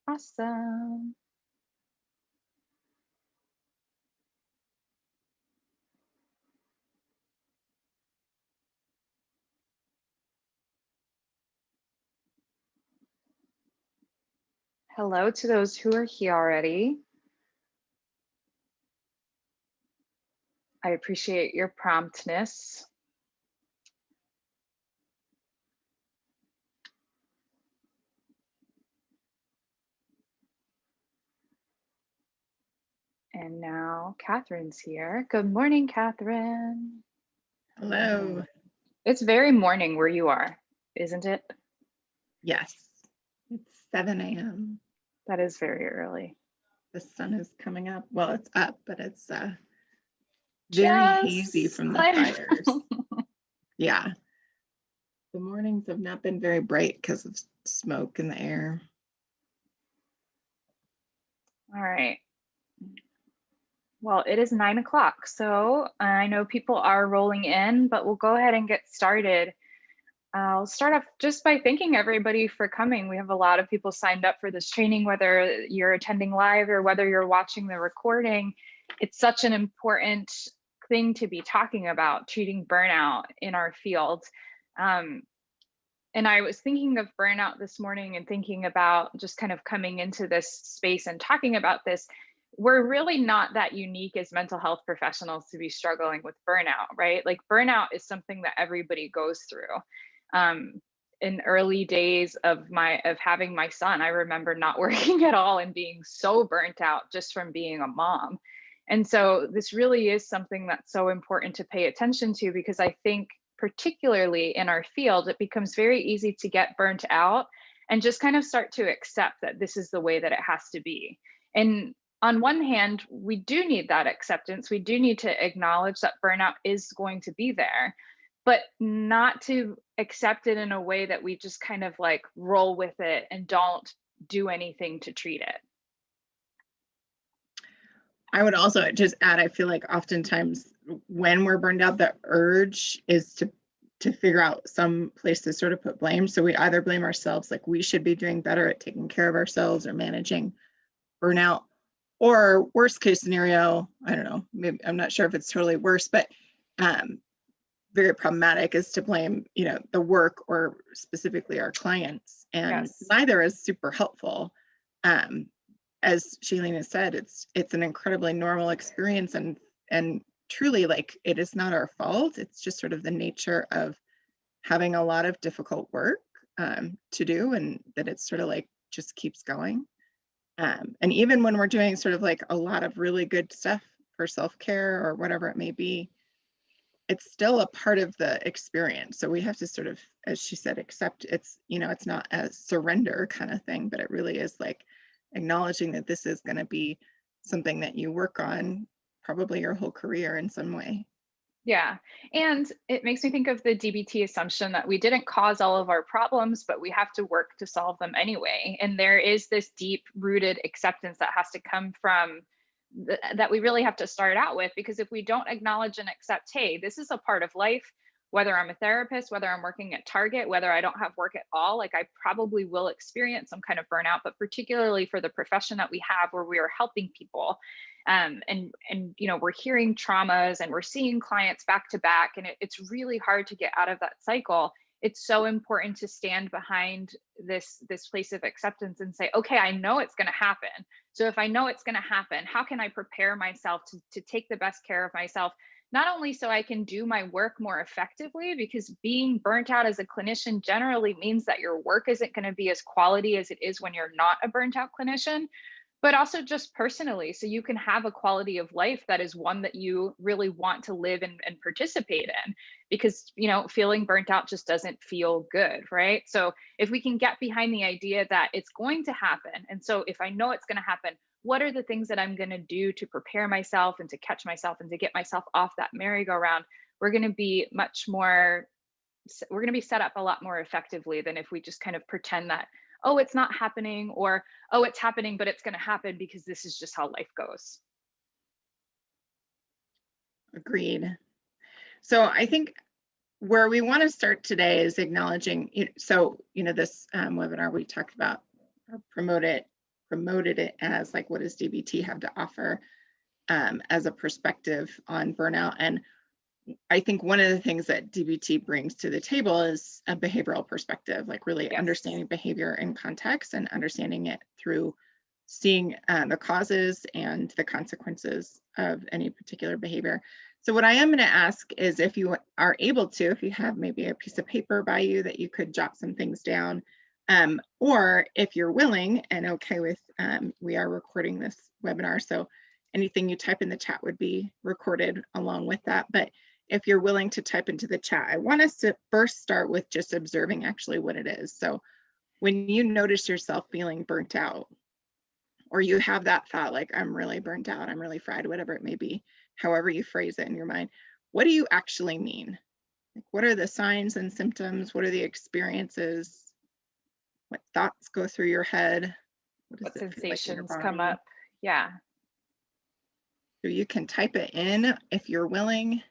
Awesome. Hello to those who are here already. I appreciate your promptness. And now Kathryn's here. Good morning, Kathryn. Hello. It's very morning where you are, isn't it? Yes, it's 7 a.m. That is very early. The sun is coming up. Well, it's up, but it's very hazy Just from the let it fires. Yeah. The mornings have not been very bright because of smoke in the air. All right. Well, it is 9 o'clock, so I know people are rolling in, but we'll go ahead and get started. I'll start off just by thanking everybody for coming. We have a lot of people signed up for this training, whether you're attending live or whether you're watching the recording. It's such an important thing to be talking about, treating burnout in our field. And I was thinking of burnout this morning and thinking about just kind of coming into this space and talking about this. We're really not that unique as mental health professionals to be struggling with burnout, right? Like burnout is something that everybody goes through. In early days of having my son, I remember not working at all and being so burnt out just from being a mom. And so this really is something that's so important to pay attention to, because I think particularly in our field, it becomes very easy to get burnt out and just kind of start to accept that this is the way that it has to be. And on one hand, we do need that acceptance. We do need to acknowledge that burnout is going to be there, but not to accept it in a way that we just kind of like roll with it and don't do anything to treat it. I would also just add, I feel like oftentimes when we're burned out, the urge is to figure out some place to sort of put blame. So we either blame ourselves, like we should be doing better at taking care of ourselves or managing burnout, or worst case scenario, I don't know, maybe I'm not sure if it's totally worse, but very problematic is to blame, the work or specifically our clients. And Yes. neither is super helpful. As Shaelene has said, it's an incredibly normal experience, and truly, like, it is not our fault. It's just sort of the nature of having a lot of difficult work to do, and that it's sort of like just keeps going. And even when we're doing sort of like a lot of really good stuff for self-care or whatever it may be, it's still a part of the experience. So we have to sort of, as she said, accept it's not a surrender kind of thing, but it really is like acknowledging that this is going to be something that you work on probably your whole career in some way. Yeah. And it makes me think of the DBT assumption that we didn't cause all of our problems, but we have to work to solve them anyway. And there is this deep rooted acceptance that has to come from that we really have to start out with, because if we don't acknowledge and accept, hey, this is a part of life, whether I'm a therapist, whether I'm working at Target, whether I don't have work at all, like I probably will experience some kind of burnout, but particularly for the profession that we have where we are helping people. And we're hearing traumas and we're seeing clients back to back, and it's really hard to get out of that cycle. It's so important to stand behind this place of acceptance and say, okay, I know it's going to happen. So if I know it's going to happen, how can I prepare myself to take the best care of myself? Not only so I can do my work more effectively, because being burnt out as a clinician generally means that your work isn't going to be as quality as it is when you're not a burnt out clinician, but also just personally, so you can have a quality of life that is one that you really want to live and participate in, because feeling burnt out just doesn't feel good, right? So if we can get behind the idea that it's going to happen, and so if I know it's going to happen, what are the things that I'm going to do to prepare myself and to catch myself and to get myself off that merry-go-round? We're going to be set up a lot more effectively than if we just kind of pretend that, oh, it's not happening, or, oh, it's happening, but it's going to happen because this is just how life goes. Agreed. So I think where we want to start today is acknowledging, this webinar we talked about, or promote it, promoted it as like, what does DBT have to offer as a perspective on burnout? And I think one of the things that DBT brings to the table is a behavioral perspective, like really Yes. understanding behavior in context and understanding it through seeing the causes and the consequences of any particular behavior. So what I am going to ask is, if you are able to, if you have maybe a piece of paper by you that you could jot some things down, or if you're willing and okay with, we are recording this webinar, so anything you type in the chat would be recorded along with that. But if you're willing to type into the chat, I want us to first start with just observing actually what it is. So when you notice yourself feeling burnt out, or you have that thought like, I'm really burnt out, I'm really fried, whatever it may be, however you phrase it in your mind, what do you actually mean? Like, what are the signs and symptoms? What are the experiences? What thoughts go through your head? What does What it feel like in your sensations come body? up? Yeah. So you can type it in if you're willing.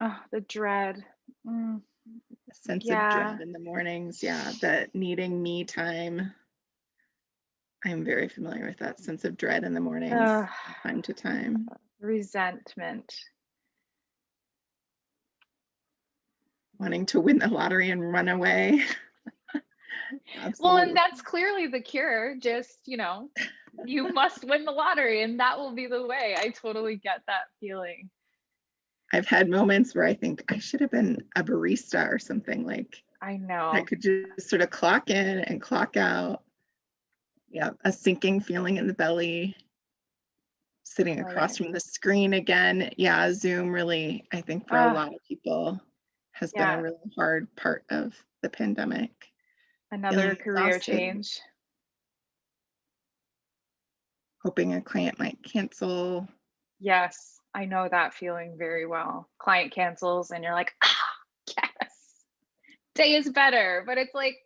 Oh, the dread. Mm, A sense of yeah. dread in the mornings. Yeah, the needing me time. I'm very familiar with that sense of dread in the mornings, Uh, from time to time. resentment. Wanting to win the lottery and run away. Well, and Absolutely. that's clearly the cure. Just, you must win the lottery and that will be the way. I totally get that feeling. I've had moments where I think I should have been a barista or something, like I I know. could just sort of clock in and clock out. Yeah, a sinking feeling in the belly, sitting across Right. from the screen again. Yeah, Zoom really, I think for a Uh, lot of people has been a yeah. really hard part of the pandemic. Another Feeling career exhausted, change. hoping a client might cancel. Yes, I know that feeling very well. Client cancels and you're like, ah, yes, day is better. But it's like,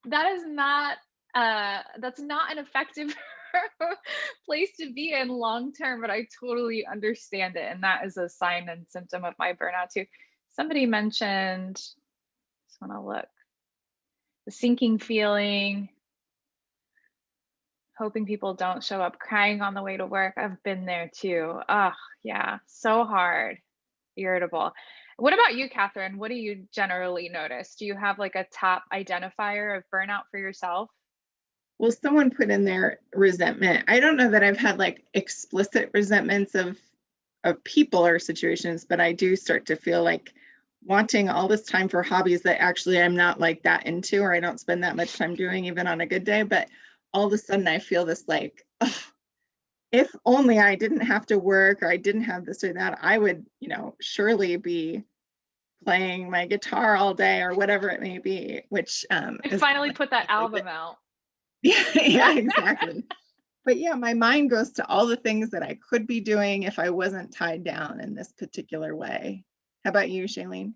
that is not that's not an effective place to be in long term, but I totally understand it. And that is a sign and symptom of my burnout too. Somebody mentioned, just want to look, the sinking feeling, hoping people don't show up, crying on the way to work. I've been there too. Oh, yeah, so hard, irritable. What about you, Kathryn? What do you generally notice? Do you have like a top identifier of burnout for yourself? Well, someone put in there resentment. I don't know that I've had like explicit resentments of people or situations, but I do start to feel like wanting all this time for hobbies that actually I'm not like that into, or I don't spend that much time doing even on a good day. But all of a sudden I feel this like, oh, if only I didn't have to work or I didn't have this or that, I would, surely be playing my guitar all day or whatever it may be, which I is finally like put that exactly the album out. yeah, yeah, exactly. But yeah, my mind goes to all the things that I could be doing if I wasn't tied down in this particular way. How about you, Shaelene?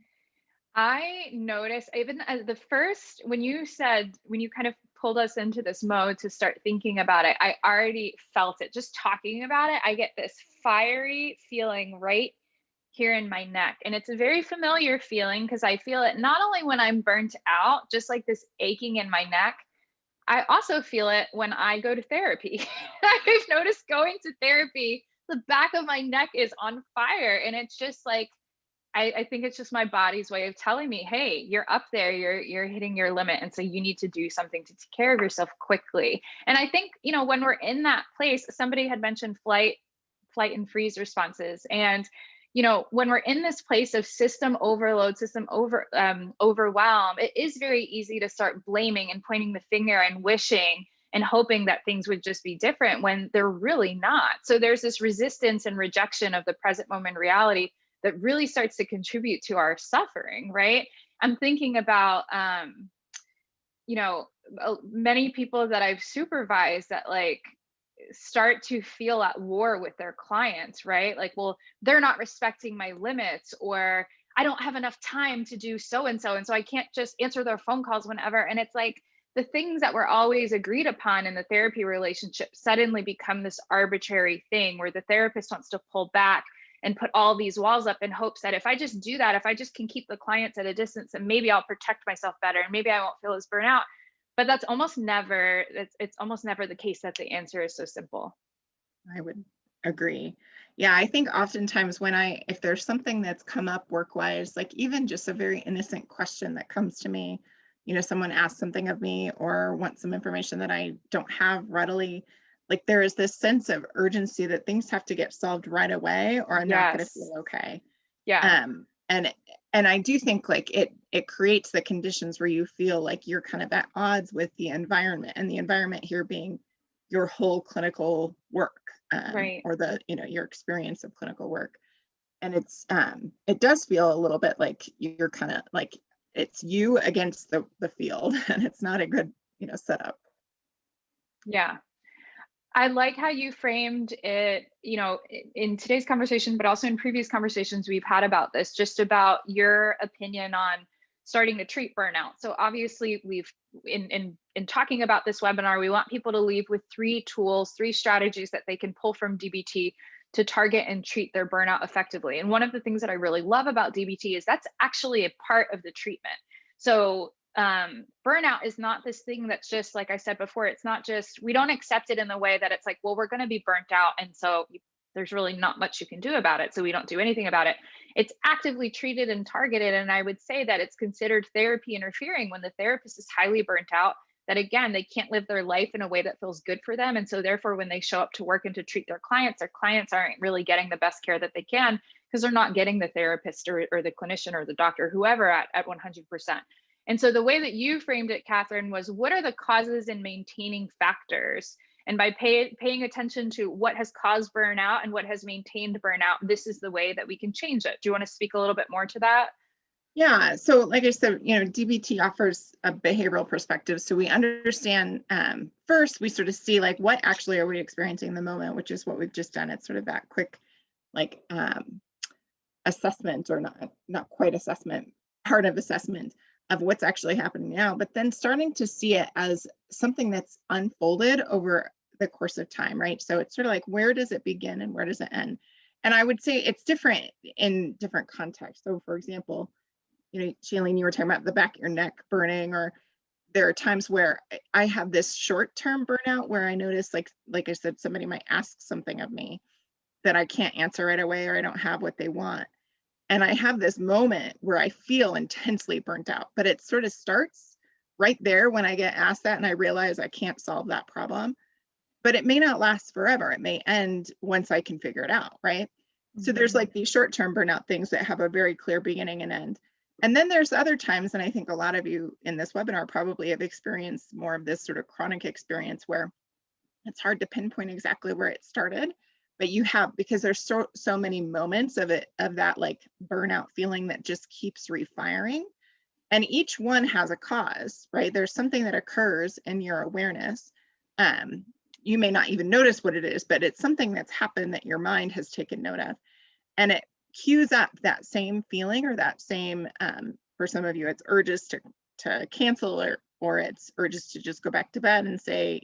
I noticed even as the first, when you kind of pulled us into this mode to start thinking about it, I already felt it. Just talking about it, I get this fiery feeling right here in my neck. And it's a very familiar feeling because I feel it not only when I'm burnt out, just like this aching in my neck, I also feel it when I go to therapy. I've noticed going to therapy, the back of my neck is on fire. And it's just like, I think it's just my body's way of telling me, hey, you're up there, you're hitting your limit. And so you need to do something to take care of yourself quickly. And I think, when we're in that place, somebody had mentioned flight and freeze responses. And when we're in this place of system overload, overwhelm, it is very easy to start blaming and pointing the finger and wishing and hoping that things would just be different when they're really not. So there's this resistance and rejection of the present moment reality that really starts to contribute to our suffering, right? I'm thinking about many people that I've supervised that like start to feel at war with their clients, right? Like, well, they're not respecting my limits, or I don't have enough time to do so and so. And so I can't just answer their phone calls whenever. And it's like the things that were always agreed upon in the therapy relationship suddenly become this arbitrary thing where the therapist wants to pull back and put all these walls up in hopes that if I just do that, if I just can keep the clients at a distance, and maybe I'll protect myself better and maybe I won't feel as burnout. But that's almost never, it's almost never the case that the answer is so simple. I would agree. Yeah, I think oftentimes if there's something that's come up work-wise, like even just a very innocent question that comes to me, someone asks something of me or wants some information that I don't have readily, like there is this sense of urgency that things have to get solved right away or I'm not going to Yes. feel okay. Yeah. And I do think like it creates the conditions where you feel like you're kind of at odds with the environment, and the environment here being your whole clinical work, Right. or your experience of clinical work. And it does feel a little bit like you're kind of like it's you against the field, and it's not a good setup. Yeah. I like how you framed it, in today's conversation, but also in previous conversations we've had about this, just about your opinion on starting to treat burnout. So obviously we've in talking about this webinar, we want people to leave with 3 tools, 3 strategies that they can pull from DBT to target and treat their burnout effectively. And one of the things that I really love about DBT is that's actually a part of the treatment. So burnout is not this thing that's just, like I said before, it's not just, we don't accept it in the way that it's like, well, we're going to be burnt out, and so there's really not much you can do about it, so we don't do anything about it. It's actively treated and targeted, and I would say that it's considered therapy interfering when the therapist is highly burnt out, that again, they can't live their life in a way that feels good for them, and so therefore when they show up to work and to treat their clients aren't really getting the best care that they can, because they're not getting the therapist or the clinician or the doctor, whoever, at 100%. And so the way that you framed it, Kathryn, was what are the causes and maintaining factors? And by paying attention to what has caused burnout and what has maintained burnout, this is the way that we can change it. Do you want to speak a little bit more to that? Yeah, so like I said, DBT offers a behavioral perspective. So we understand, first, we sort of see like what actually are we experiencing in the moment, which is what we've just done. It's sort of that quick like assessment, or not quite assessment, part of assessment of what's actually happening now, but then starting to see it as something that's unfolded over the course of time, right? So it's sort of like, where does it begin and where does it end? And I would say it's different in different contexts. So for example, Shaelene, you were talking about the back of your neck burning, or there are times where I have this short-term burnout where I notice, like I said, somebody might ask something of me that I can't answer right away, or I don't have what they want. And I have this moment where I feel intensely burnt out, but it sort of starts right there when I get asked that and I realize I can't solve that problem. But it may not last forever. It may end once I can figure it out, right? So there's like these short-term burnout things that have a very clear beginning and end. And then there's other times, and I think a lot of you in this webinar probably have experienced more of this sort of chronic experience where it's hard to pinpoint exactly where it started, but you have, because there's so many moments of that like burnout feeling that just keeps refiring, and each one has a cause, right? There's something that occurs in your awareness. You may not even notice what it is, but it's something that's happened that your mind has taken note of, and it cues up that same feeling, or that same, for some of you, it's urges to cancel, or it's urges to just go back to bed and say,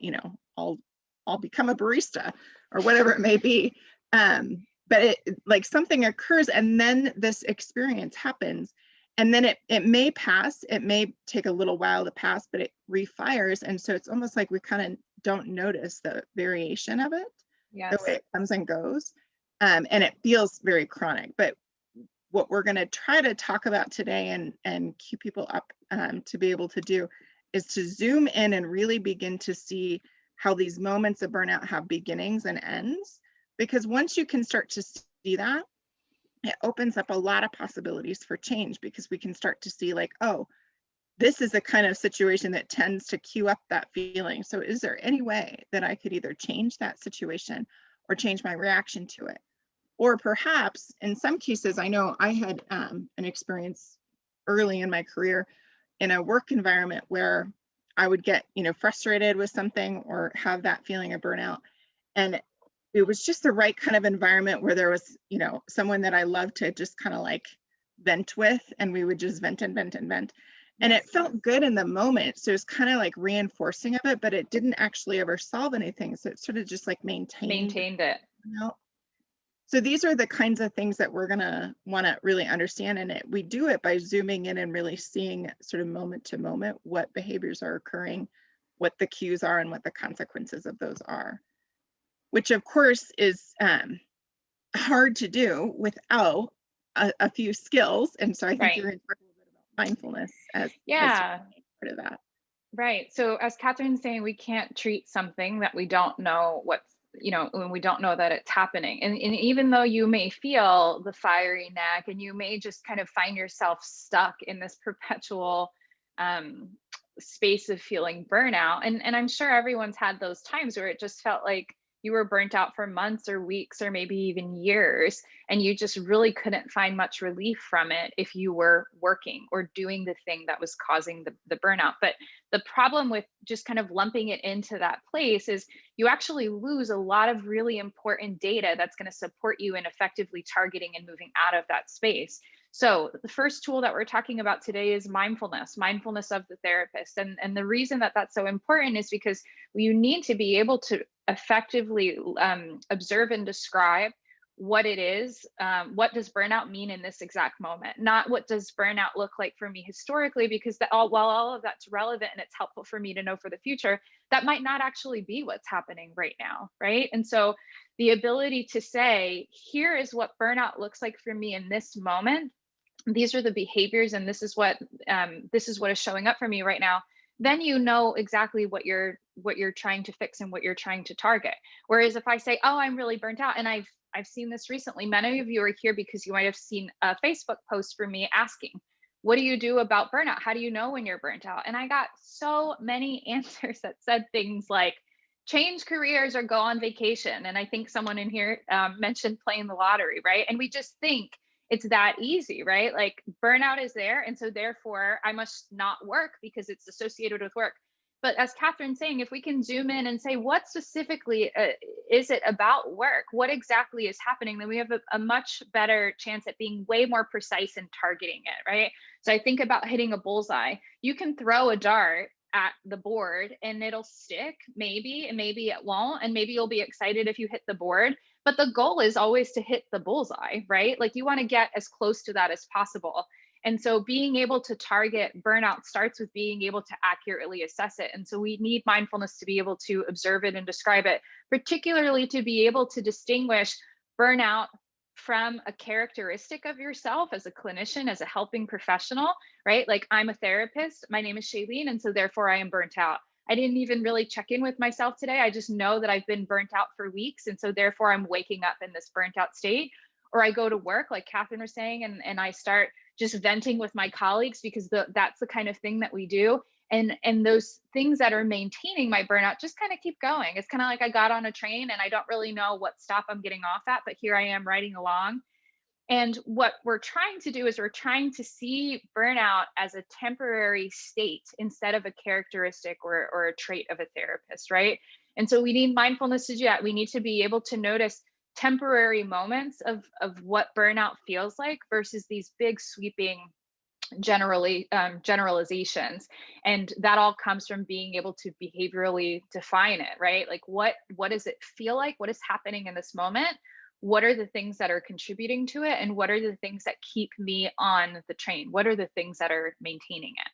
I'll become a barista, or whatever it may be. But it, like, something occurs, and then this experience happens, and then it may pass. It may take a little while to pass, but it refires. And so it's almost like we kind of don't notice the variation of it, Yes. the way it comes and goes. And it feels very chronic. But what we're going to try to talk about today and keep people up to be able to do is to zoom in and really begin to see how these moments of burnout have beginnings and ends. Because once you can start to see that, it opens up a lot of possibilities for change, because we can start to see like, oh, this is the kind of situation that tends to cue up that feeling. So is there any way that I could either change that situation or change my reaction to it? Or perhaps in some cases, I know I had an experience early in my career in a work environment where I would get, frustrated with something or have that feeling of burnout. And it was just the right kind of environment where there was, someone that I loved to just kind of like vent with, and we would just vent and vent and vent. And it felt good in the moment. So it's kind of like reinforcing of it, but it didn't actually ever solve anything. So it sort of just like maintained it. So these are the kinds of things that we're going to want to really understand in it. We do it by zooming in and really seeing sort of moment to moment what behaviors are occurring, what the cues are, and what the consequences of those are, which of course is hard to do without a few skills. And so I think you're Right. going to talk a little bit about mindfulness as Yeah. part of that. Right. So as Kathryn's saying, we can't treat something that we don't know what's, when we don't know that it's happening. And even though you may feel the fiery neck and you may just kind of find yourself stuck in this perpetual um, space of feeling burnout. And I'm sure everyone's had those times where it just felt like you were burnt out for months or weeks or maybe even years, and you just really couldn't find much relief from it if you were working or doing the thing that was causing the burnout. But the problem with just kind of lumping it into that place is you actually lose a lot of really important data that's going to support you in effectively targeting and moving out of that space. So the first tool that we're talking about today is mindfulness of the therapist. And the reason that that's so important is because you need to be able to effectively observe and describe what it is. What does burnout mean in this exact moment? Not what does burnout look like for me historically, because while all of that's relevant and it's helpful for me to know for the future, that might not actually be what's happening right now, right? And so the ability to say, here is what burnout looks like for me in this moment, these are the behaviors, and this is what is showing up for me right now, then you know exactly what you're trying to fix and what you're trying to target. Whereas if I say, oh, I'm really burnt out, and I've seen this recently, many of you are here because you might have seen a Facebook post from me asking, what do you do about burnout? How do you know when you're burnt out? And I got so many answers that said things like change careers or go on vacation. And I think someone in here mentioned playing the lottery, right? And we just think it's that easy, right? Like burnout is there. And so therefore I must not work because it's associated with work. But as Kathryn's saying, if we can zoom in and say, what specifically is it about work? What exactly is happening? Then we have a much better chance at being way more precise in targeting it, right? So I think about hitting a bullseye. You can throw a dart at the board and it'll stick, maybe, and maybe it won't. And maybe you'll be excited if you hit the board. But the goal is always to hit the bullseye, right? Like you want to get as close to that as possible. And so being able to target burnout starts with being able to accurately assess it. And so we need mindfulness to be able to observe it and describe it, particularly to be able to distinguish burnout from a characteristic of yourself as a clinician, as a helping professional, right? Like I'm a therapist, my name is Shaelene, and so therefore I am burnt out. I didn't even really check in with myself today. I just know that I've been burnt out for weeks. And so therefore I'm waking up in this burnt out state. Or I go to work, like Kathryn was saying, and I start just venting with my colleagues because that's the kind of thing that we do. And those things that are maintaining my burnout just kind of keep going. It's kind of like I got on a train and I don't really know what stop I'm getting off at, but here I am riding along. And what we're trying to do is we're trying to see burnout as a temporary state instead of a characteristic or a trait of a therapist, right? And so we need mindfulness to do that. We need to be able to notice temporary moments of what burnout feels like versus these big sweeping generalizations. And that all comes from being able to behaviorally define it, right? Like what does it feel like? What is happening in this moment? What are the things that are contributing to it? And what are the things that keep me on the train? What are the things that are maintaining it?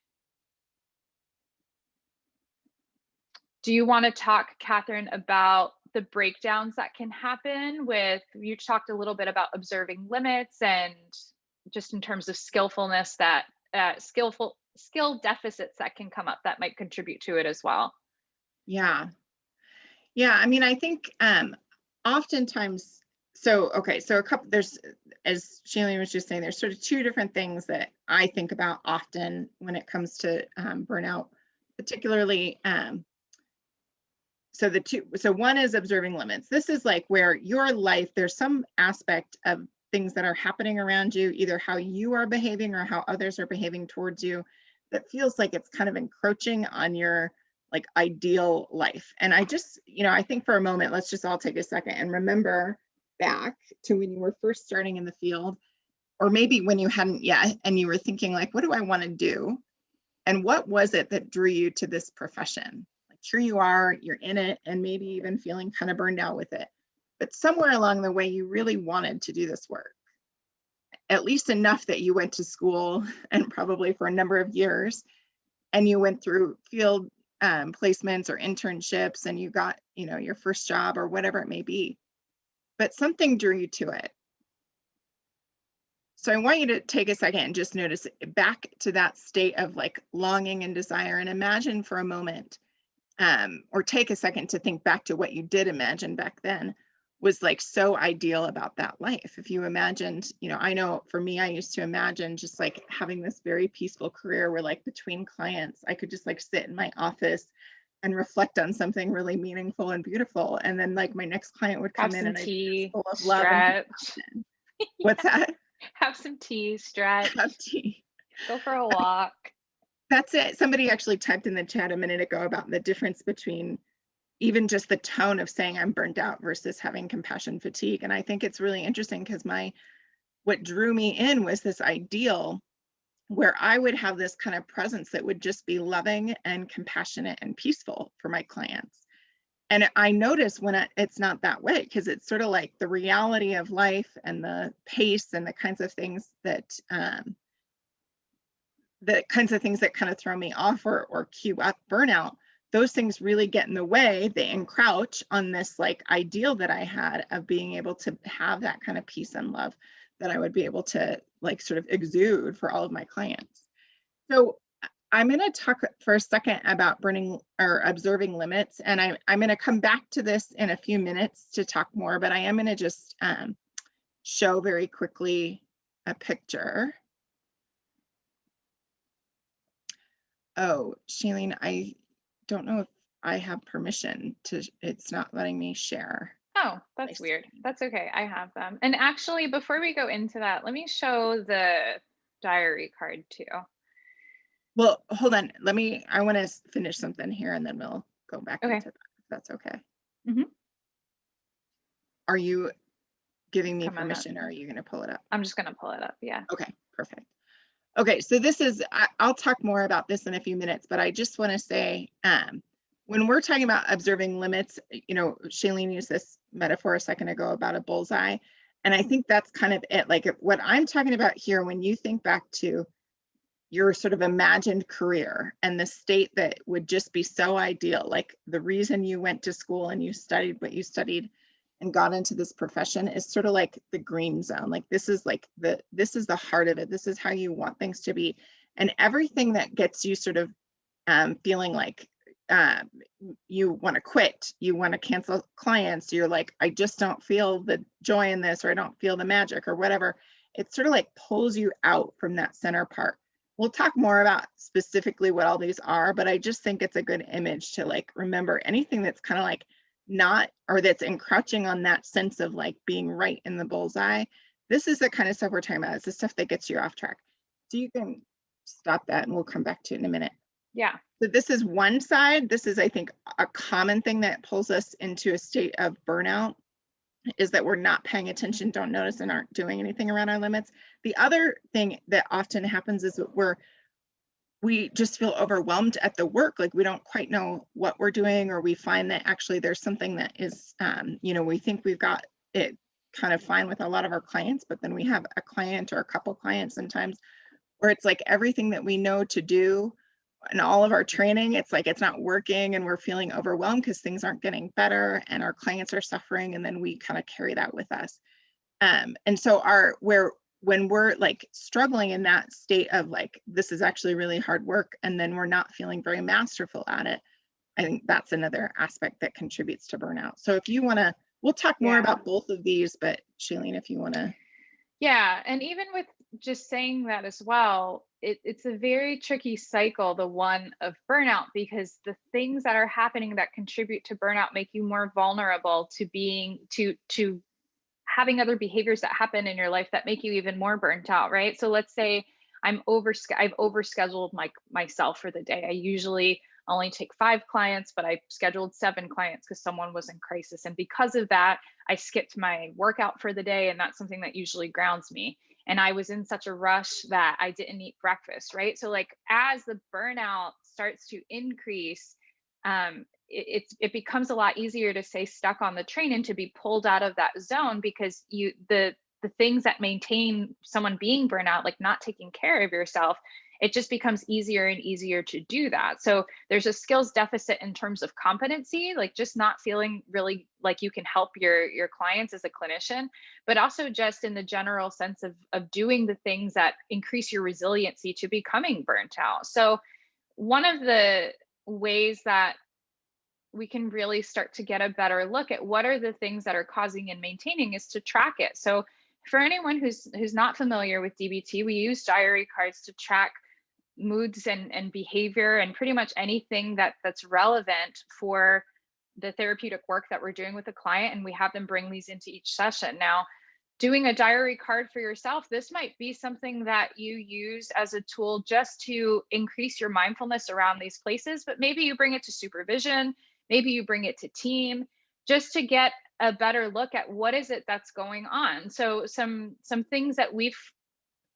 Do you want to talk, Kathryn, about the breakdowns that can happen with, you talked a little bit about observing limits and just in terms of skillfulness that skill deficits that can come up that might contribute to it as well. Yeah. I mean, I think oftentimes, so a couple, there's, as Shaelene was just saying, there's sort of two different things that I think about often when it comes to burnout, particularly. So one is observing limits. This is like where your life, there's some aspect of things that are happening around you, either how you are behaving or how others are behaving towards you, that feels like it's kind of encroaching on your like ideal life. And I just, I think for a moment, let's just all take a second and remember back to when you were first starting in the field, or maybe when you hadn't yet, and you were thinking like, what do I want to do? And what was it that drew you to this profession? Like here you are, you're in it, and maybe even feeling kind of burned out with it. but somewhere along the way, you really wanted to do this work, at least enough that you went to school and probably for a number of years, and you went through field placements or internships, and you got, your first job or whatever it may be, but something drew you to it. So I want you to take a second and just notice back to that state of like longing and desire, and imagine for a moment, or take a second to think back to what you did imagine back then was like so ideal about that life. If you imagined, I know for me, I used to imagine just like having this very peaceful career where like between clients, I could just like sit in my office and reflect on something really meaningful and beautiful. And then like my next client would Have come in some and I'd be just tea, full of love and stretch. compassion. What's that? Have some tea, stretch, Have tea. go for a walk. That's it. Somebody actually typed in the chat a minute ago about the difference between even just the tone of saying I'm burned out versus having compassion fatigue. And I think it's really interesting because what drew me in was this ideal where I would have this kind of presence that would just be loving and compassionate and peaceful for my clients. And I notice when it's not that way, because it's sort of like the reality of life and the pace and the kinds of things that kind of throw me off or cue up burnout. Those things really get in the way. They encroach on this like ideal that I had of being able to have that kind of peace and love that I would be able to like sort of exude for all of my clients. So I'm going to talk for a second about burning or observing limits. And I'm going to come back to this in a few minutes to talk more, but I am going to just show very quickly a picture. Oh, Shaelene, I don't know if I have permission to, it's not letting me share. Oh, that's weird. That's okay. I have them. And actually, before we go into that, let me show the diary card too. Well, hold on. I want to finish something here and then we'll go back Okay. into that, if that's okay. Mm-hmm. Are you giving me Come on up. permission or are you going to pull it up? I'm just going to pull it up. Yeah. Okay, perfect. Okay, so I'll talk more about this in a few minutes, but I just want to say, when we're talking about observing limits, Shaelene used this metaphor a second ago about a bullseye. And I think that's kind of it. Like what I'm talking about here, when you think back to your sort of imagined career and the state that would just be so ideal, like the reason you went to school and you studied what you studied and got into this profession is sort of like the green zone. Like this is the heart of it. This is how you want things to be. And everything that gets you sort of feeling like you want to quit, you want to cancel clients, you're like, I just don't feel the joy in this, or I don't feel the magic or whatever. It sort of like pulls you out from that center part. We'll talk more about specifically what all these are, but I just think it's a good image to like remember anything that's kind of like not, or that's encroaching on that sense of like being right in the bullseye. This is the kind of stuff we're talking about. It's the stuff that gets you off track. So you can stop that and we'll come back to it in a minute. Yeah. So this is one side. This is, I think, a common thing that pulls us into a state of burnout, is that we're not paying attention, don't notice, and aren't doing anything around our limits. The other thing that often happens is that we just feel overwhelmed at the work, like we don't quite know what we're doing, or we find that actually there's something that is, we think we've got it kind of fine with a lot of our clients, but then we have a client or a couple clients sometimes where it's like everything that we know to do and all of our training, it's like it's not working and we're feeling overwhelmed because things aren't getting better and our clients are suffering, and then we kind of carry that with us. And so when we're like struggling in that state of like, this is actually really hard work, and then we're not feeling very masterful at it, I think that's another aspect that contributes to burnout. So if you want to, we'll talk more about both of these, but Shaelene, if you want to. Yeah. And even with just saying that as well, it's a very tricky cycle, the one of burnout, because the things that are happening that contribute to burnout make you more vulnerable to being to having other behaviors that happen in your life that make you even more burnt out, right? So let's say I've overscheduled myself for the day. I usually only take 5 clients, but I scheduled 7 clients because someone was in crisis. And because of that, I skipped my workout for the day. And that's something that usually grounds me. And I was in such a rush that I didn't eat breakfast, right? So like as the burnout starts to increase, it becomes a lot easier to stay stuck on the train and to be pulled out of that zone, because the things that maintain someone being burnout, like not taking care of yourself, it just becomes easier and easier to do that. So there's a skills deficit in terms of competency, like just not feeling really like you can help your clients as a clinician, but also just in the general sense of doing the things that increase your resiliency to becoming burnt out. So one of the ways that we can really start to get a better look at what are the things that are causing and maintaining is to track it. So for anyone who's not familiar with DBT, we use diary cards to track moods and behavior and pretty much anything that's relevant for the therapeutic work that we're doing with the client, and we have them bring these into each session. Now, doing a diary card for yourself, this might be something that you use as a tool just to increase your mindfulness around these places, but maybe you bring it to supervision, maybe you bring it to team, just to get a better look at what is it that's going on. So some things that we've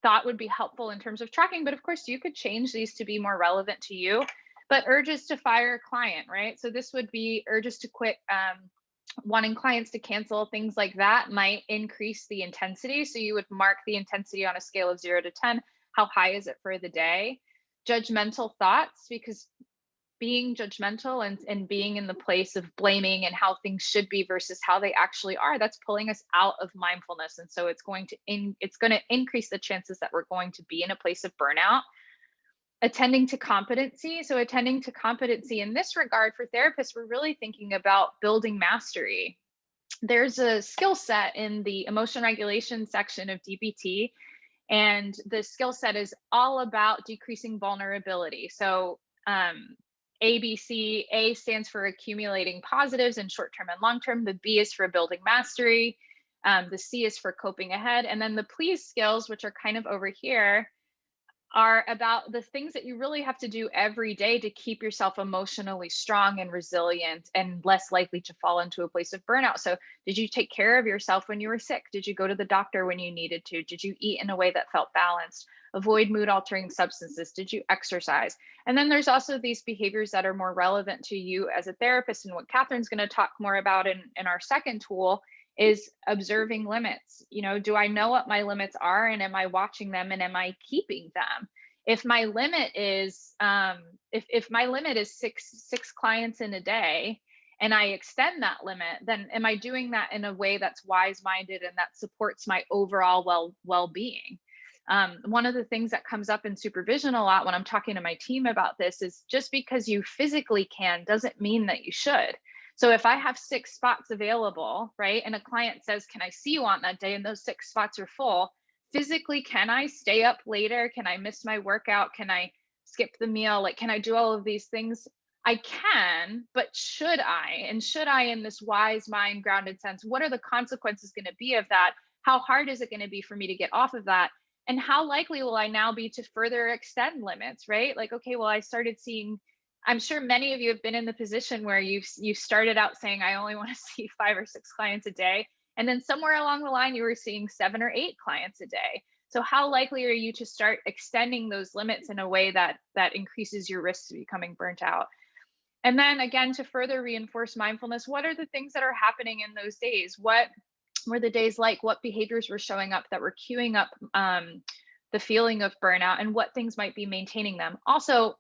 thought would be helpful in terms of tracking, but of course you could change these to be more relevant to you. But urges to fire a client, right? So this would be urges to quit, wanting clients to cancel, things like that might increase the intensity. So you would mark the intensity on a scale of 0 to 10. How high is it for the day? Judgmental thoughts, because being judgmental and being in the place of blaming and how things should be versus how they actually are, that's pulling us out of mindfulness. And so it's going to increase the chances that we're going to be in a place of burnout. Attending to competency. So attending to competency in this regard for therapists, we're really thinking about building mastery. There's a skill set in the emotion regulation section of DBT, and the skill set is all about decreasing vulnerability. So ABC, A stands for accumulating positives in short term and long term. The B is for building mastery. The C is for coping ahead. And then the please skills, which are kind of over here, are about the things that you really have to do every day to keep yourself emotionally strong and resilient and less likely to fall into a place of burnout. So, did you take care of yourself when you were sick? Did you go to the doctor when you needed to? Did you eat in a way that felt balanced? Avoid mood altering substances? Did you exercise? And then there's also these behaviors that are more relevant to you as a therapist. And what Kathryn's going to talk more about in our second tool is observing limits. Do I know what my limits are, and am I watching them, and am I keeping them? If my limit is if my limit is six clients in a day, and I extend that limit, then am I doing that in a way that's wise-minded and that supports my overall well-being? One of the things that comes up in supervision a lot when I'm talking to my team about this is just because you physically can doesn't mean that you should. So if I have 6 spots available, right, and a client says, can I see you on that day, and those 6 spots are full, physically, can I stay up later? Can I miss my workout? Can I skip the meal? Like, can I do all of these things? I can, but should I? And should I, in this wise mind grounded sense, what are the consequences going to be of that? How hard is it going to be for me to get off of that? And how likely will I now be to further extend limits, right? Like, okay, well, I started seeing, I'm sure many of you have been in the position where you started out saying, I only want to see 5 or 6 clients a day. And then somewhere along the line, you were seeing 7 or 8 clients a day. So how likely are you to start extending those limits in a way that increases your risk to becoming burnt out? And then again, to further reinforce mindfulness, what are the things that are happening in those days? What were the days like? What behaviors were showing up that were queuing up the feeling of burnout, and what things might be maintaining them? Also,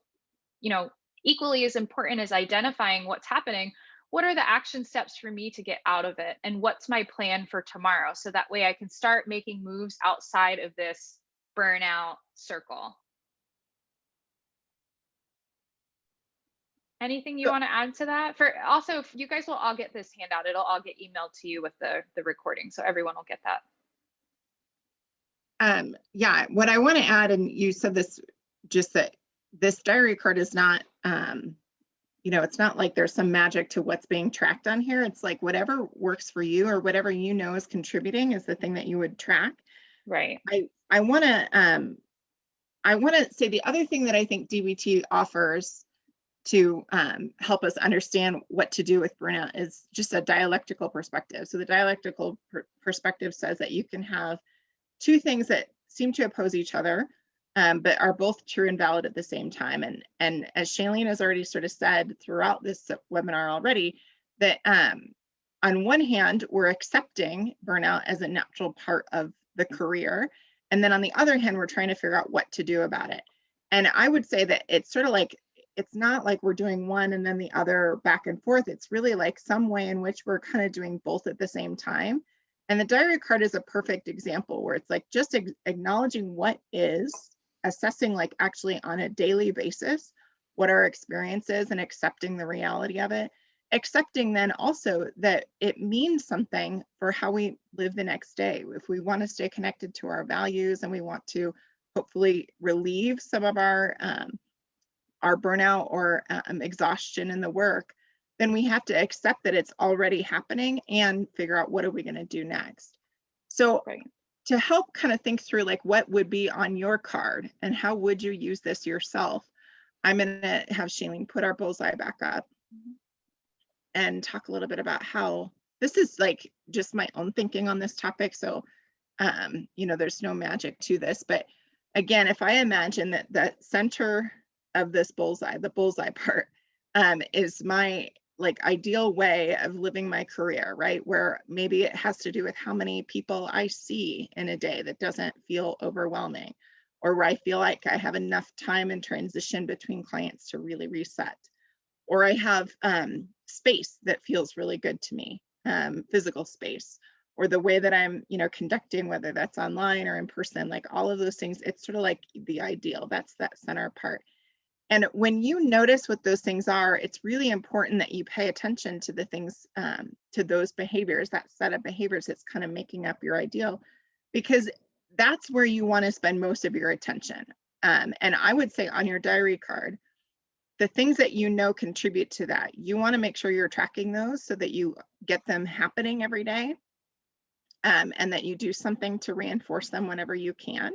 equally as important as identifying what's happening, what are the action steps for me to get out of it? And what's my plan for tomorrow? So that way I can start making moves outside of this burnout circle. Anything you want to add to that? Also, if you guys will all get this handout, it'll all get emailed to you with the recording. So everyone will get that. Yeah, what I want to add, and you said this, just that this diary card is not, it's not like there's some magic to what's being tracked on here. It's like whatever works for you, or whatever is contributing, is the thing that you would track. Right. I want to say the other thing that I think DBT offers to help us understand what to do with burnout is just a dialectical perspective. So the dialectical perspective says that you can have 2 things that seem to oppose each other. but are both true and valid at the same time. And as Shaelene has already sort of said throughout this webinar already, that on one hand, we're accepting burnout as a natural part of the career. And then on the other hand, we're trying to figure out what to do about it. And I would say that it's sort of like, it's not like we're doing one and then the other back and forth. It's really like some way in which we're kind of doing both at the same time. And the diary card is a perfect example where it's like just acknowledging what is, assessing like actually on a daily basis what our experience is and accepting the reality of it. Accepting then also that it means something for how we live the next day. If we want to stay connected to our values and we want to hopefully relieve some of our burnout or exhaustion in the work, then we have to accept that it's already happening and figure out what are we going to do next. So Right. to help kind of think through like what would be on your card and how would you use this yourself, I'm going to have Shaelene put our bullseye back up and talk a little bit about how this is like just my own thinking on this topic. So, you know, there's no magic to this, but again, if I imagine that the center of this bullseye, the bullseye part, is my like ideal way of living my career, right? Where maybe it has to do with how many people I see in a day that doesn't feel overwhelming, or where I feel like I have enough time in transition between clients to really reset, or I have space that feels really good to me, physical space, or the way that I'm, you know, conducting, whether that's online or in person, like all of those things, it's sort of like the ideal, that's that center part. And when you notice what those things are, it's really important that you pay attention to the things, to those behaviors, that set of behaviors that's kind of making up your ideal, because that's where you want to spend most of your attention. And I would say on your diary card, the things that you know contribute to that, you want to make sure you're tracking those so that you get them happening every day, and that you do something to reinforce them whenever you can.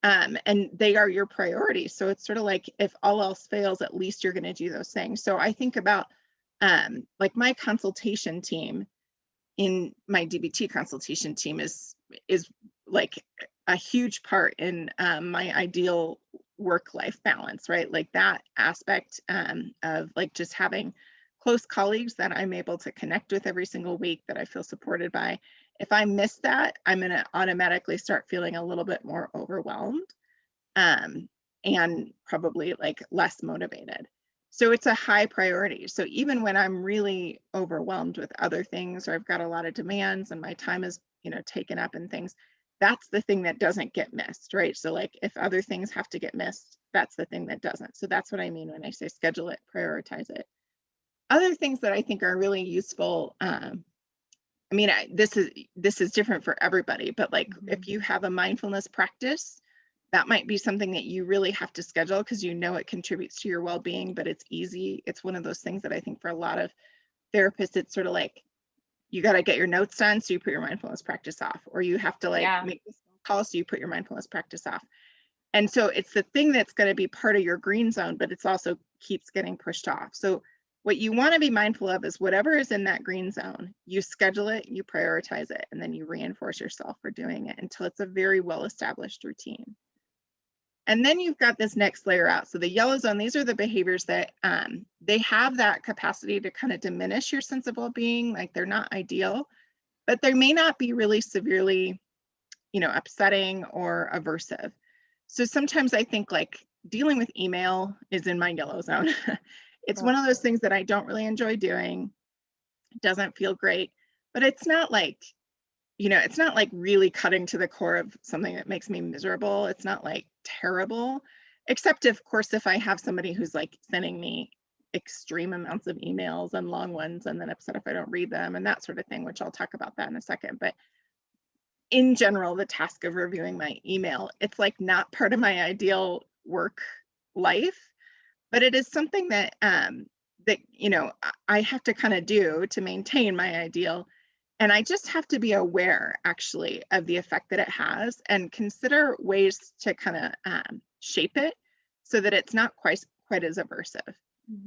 And they are your priorities. So it's sort of like if all else fails, at least you're going to do those things. So I think about like my consultation team, in my DBT consultation team is like a huge part in my ideal work-life balance, right? Like that aspect of like just having close colleagues that I'm able to connect with every single week, that I feel supported by. If I miss that, I'm going to automatically start feeling a little bit more overwhelmed, and probably like less motivated. So it's a high priority. So even when I'm really overwhelmed with other things, or I've got a lot of demands and my time is, you know, taken up in things, that's the thing that doesn't get missed, right? So like if other things have to get missed, that's the thing that doesn't. So that's what I mean when I say schedule it, prioritize it. Other things that I think are really useful, I mean, this is different for everybody, but like if you have a mindfulness practice, that might be something that you really have to schedule because you know it contributes to your well-being, but it's easy. It's one of those things that I think for a lot of therapists, it's sort of like, you got to get your notes done, so you put your mindfulness practice off, or you have to like make this phone call, so you put your mindfulness practice off. And so it's the thing that's going to be part of your green zone, but it's also keeps getting pushed off. So what you want to be mindful of is whatever is in that green zone, you schedule it, you prioritize it, and then you reinforce yourself for doing it until it's a very well-established routine. And then you've got this next layer out. So the yellow zone, these are the behaviors that they have that capacity to kind of diminish your sense of well-being. Like they're not ideal, but they may not be really severely, you know, upsetting or aversive. So sometimes I think like dealing with email is in my yellow zone. It's one of those things that I don't really enjoy doing. It doesn't feel great, but it's not like, you know, it's not like really cutting to the core of something that makes me miserable. It's not like terrible, except of course, if I have somebody who's like sending me extreme amounts of emails and long ones and then upset if I don't read them and that sort of thing, which I'll talk about that in a second. But in general, the task of reviewing my email, it's like not part of my ideal work life, but it is something that that, you know, I have to kind of do to maintain my ideal. And I just have to be aware actually of the effect that it has and consider ways to kind of shape it so that it's not quite as aversive.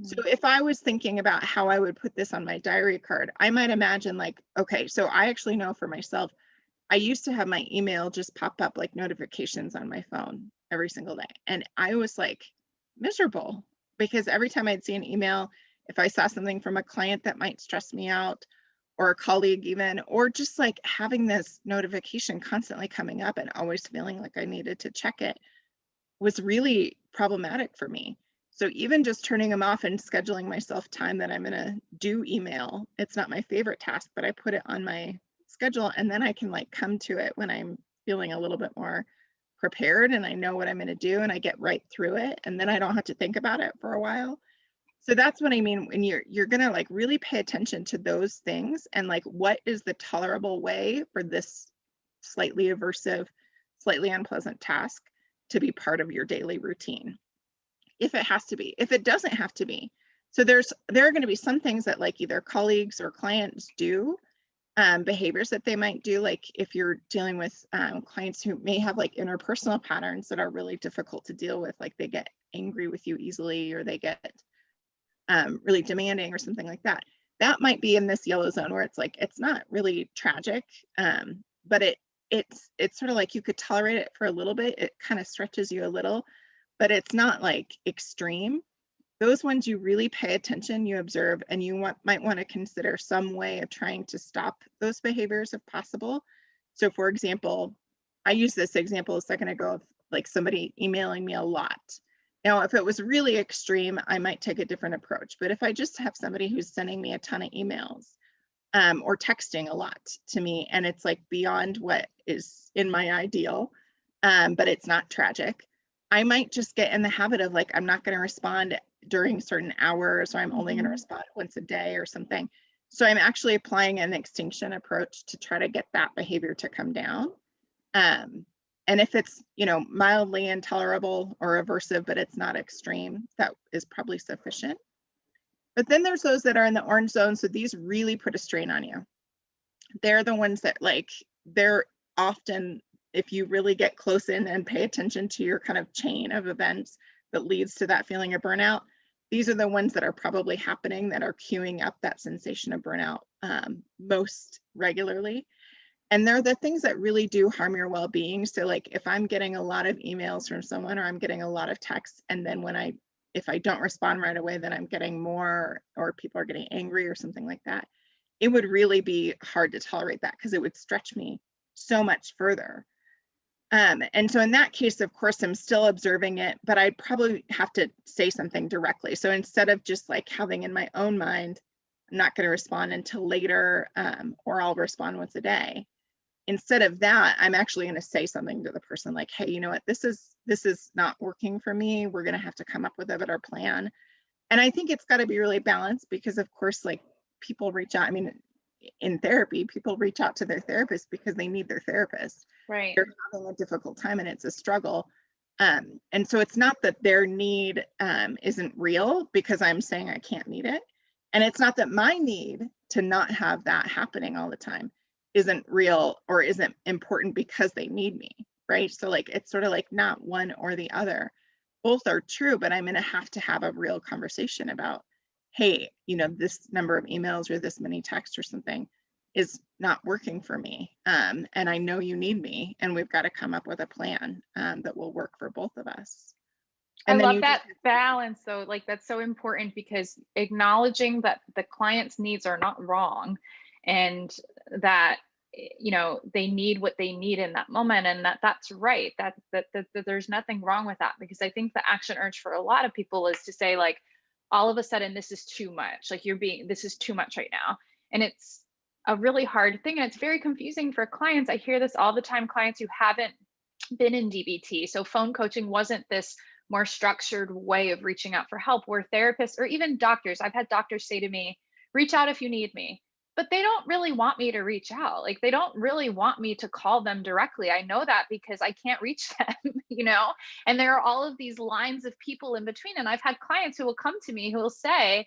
So if I was thinking about how I would put this on my diary card, I might imagine like, okay, so I actually know for myself, I used to have my email just pop up like notifications on my phone every single day. And I was like miserable because every time I'd see an email, if I saw something from a client that might stress me out, or a colleague even, or just like having this notification constantly coming up and always feeling like I needed to check it, was really problematic for me. So even just turning them off and scheduling myself time that I'm going to do email, it's not my favorite task, but I put it on my schedule, and then I can like come to it when I'm feeling a little bit more prepared and I know what I'm going to do, and I get right through it, and then I don't have to think about it for a while. So that's what I mean when you're going to like really pay attention to those things, and like what is the tolerable way for this slightly aversive, slightly unpleasant task to be part of your daily routine, if it has to be. If it doesn't have to be, so there are going to be some things that like either colleagues or clients do, behaviors that they might do, like if you're dealing with clients who may have like interpersonal patterns that are really difficult to deal with, like they get angry with you easily, or they get really demanding or something like that. That might be in this yellow zone where it's like, it's not really tragic, but it's sort of like you could tolerate it for a little bit. It kind of stretches you a little, but it's not like extreme. Those ones you really pay attention, you observe, and you might want to consider some way of trying to stop those behaviors if possible. So for example, I used this example a second ago of like somebody emailing me a lot. Now, if it was really extreme, I might take a different approach. But if I just have somebody who's sending me a ton of emails, or texting a lot to me, and it's like beyond what is in my ideal, but it's not tragic, I might just get in the habit of like, I'm not going to respond during certain hours, or I'm only going to respond once a day or something. So I'm actually applying an extinction approach to try to get that behavior to come down. And if it's, mildly intolerable or aversive, but it's not extreme, that is probably sufficient. But then there's those that are in the orange zone. So these really put a strain on you. They're the ones that like, they're often, if you really get close in and pay attention to your kind of chain of events that leads to that feeling of burnout, these are the ones that are probably happening, that are queuing up that sensation of burnout most regularly. And they're the things that really do harm your well-being. So like if I'm getting a lot of emails from someone, or I'm getting a lot of texts, and then if I don't respond right away, then I'm getting more, or people are getting angry or something like that, it would really be hard to tolerate that, because it would stretch me so much further. And so in that case, of course, I'm still observing it, but I'd probably have to say something directly. So instead of just like having in my own mind, I'm not going to respond until later, or I'll respond once a day. Instead of that, I'm actually going to say something to the person like, hey, you know what, this is not working for me. We're going to have to come up with a better plan. And I think it's got to be really balanced, because of course, like people reach out. I mean, in therapy, people reach out to their therapist because they need their therapist. Right. They're having a difficult time and it's a struggle. And so it's not that their need isn't real because I'm saying I can't meet it. And it's not that my need to not have that happening all the time isn't real or isn't important because they need me, right? So like, it's sort of like not one or the other. Both are true, but I'm going to have a real conversation about, hey, this number of emails or this many texts or something is not working for me. And I know you need me, and we've got to come up with a plan that will work for both of us. I And then love you that just, balance though. Like that's so important, because acknowledging that the client's needs are not wrong, and that they need what they need in that moment, and that's right, that there's nothing wrong with that. Because I think the action urge for a lot of people is to say like, all of a sudden this is too much, like this is too much right now. And it's a really hard thing, and it's very confusing for clients. I hear this all the time, clients who haven't been in DBT. So phone coaching wasn't this more structured way of reaching out for help, where therapists or even doctors, I've had doctors say to me, reach out if you need me. But they don't really want me to reach out. Like they don't really want me to call them directly. I know that because I can't reach them, and there are all of these lines of people in between. And I've had clients who will come to me who will say,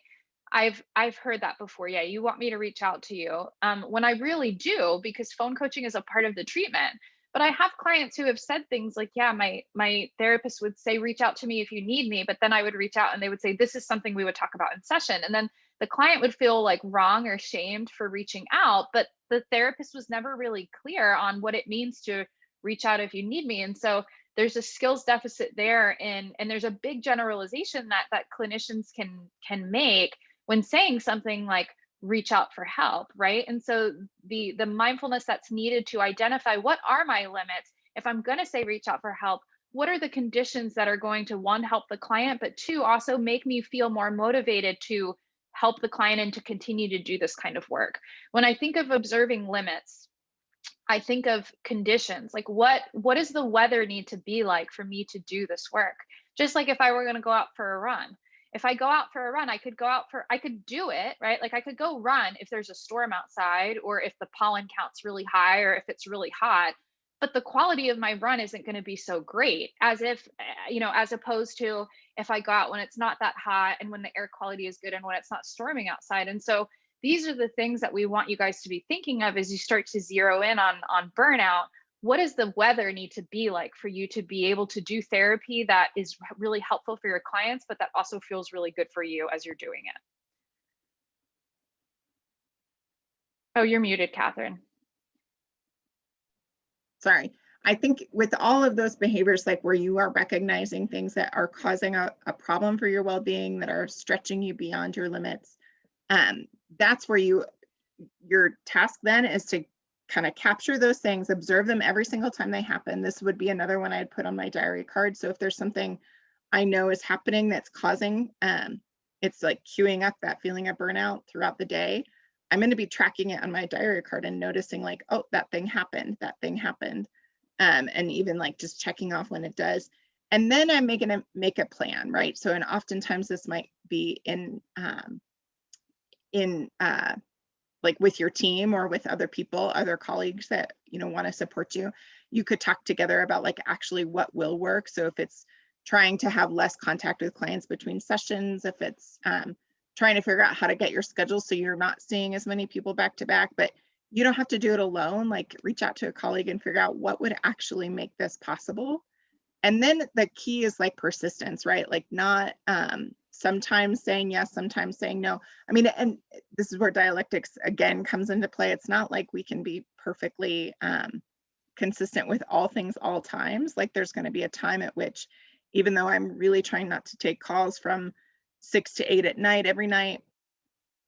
I've heard that before. Yeah, you want me to reach out to you. When I really do, because phone coaching is a part of the treatment. But I have clients who have said things like, yeah, my therapist would say, reach out to me if you need me. But then I would reach out and they would say, this is something we would talk about in session. And then the client would feel like wrong or shamed for reaching out. But the therapist was never really clear on what it means to reach out if you need me. And so there's a skills deficit there, and there's a big generalization that clinicians can make when saying something like reach out for help, right? And so the mindfulness that's needed to identify what are my limits. If I'm going to say reach out for help, what are the conditions that are going to, one, help the client, but two, also make me feel more motivated to help the client and to continue to do this kind of work. When I think of observing limits, I think of conditions, like what does the weather need to be like for me to do this work? Just like if I were going to go out for a run. If I go out for a run, I could do it, right? Like I could go run if there's a storm outside, or if the pollen count's really high, or if it's really hot. But the quality of my run isn't going to be so great as if, as opposed to if I go out when it's not that hot and when the air quality is good and when it's not storming outside. And so these are the things that we want you guys to be thinking of as you start to zero in on burnout. What does the weather need to be like for you to be able to do therapy that is really helpful for your clients, but that also feels really good for you as you're doing it? Oh, you're muted, Kathryn. Sorry. I think with all of those behaviors, like where you are recognizing things that are causing a problem for your well-being, that are stretching you beyond your limits, that's where your task then is to kind of capture those things, observe them every single time they happen. This would be another one I'd put on my diary card. So if there's something I know is happening that's causing, it's like queuing up that feeling of burnout throughout the day, I'm going to be tracking it on my diary card and noticing like, oh, that thing happened. And even like just checking off when it does. And then I'm making to make a plan, right? So, and oftentimes this might be in like with your team or with other people, other colleagues that, want to support you. You could talk together about like actually what will work. So if it's trying to have less contact with clients between sessions, if it's trying to figure out how to get your schedule so you're not seeing as many people back to back, but you don't have to do it alone. Like reach out to a colleague and figure out what would actually make this possible. And then the key is like persistence, right? Like not sometimes saying yes, sometimes saying no. I mean, and this is where dialectics again comes into play. It's not like we can be perfectly consistent with all things all times. Like there's going to be a time at which, even though I'm really trying not to take calls from 6 to 8 at night every night,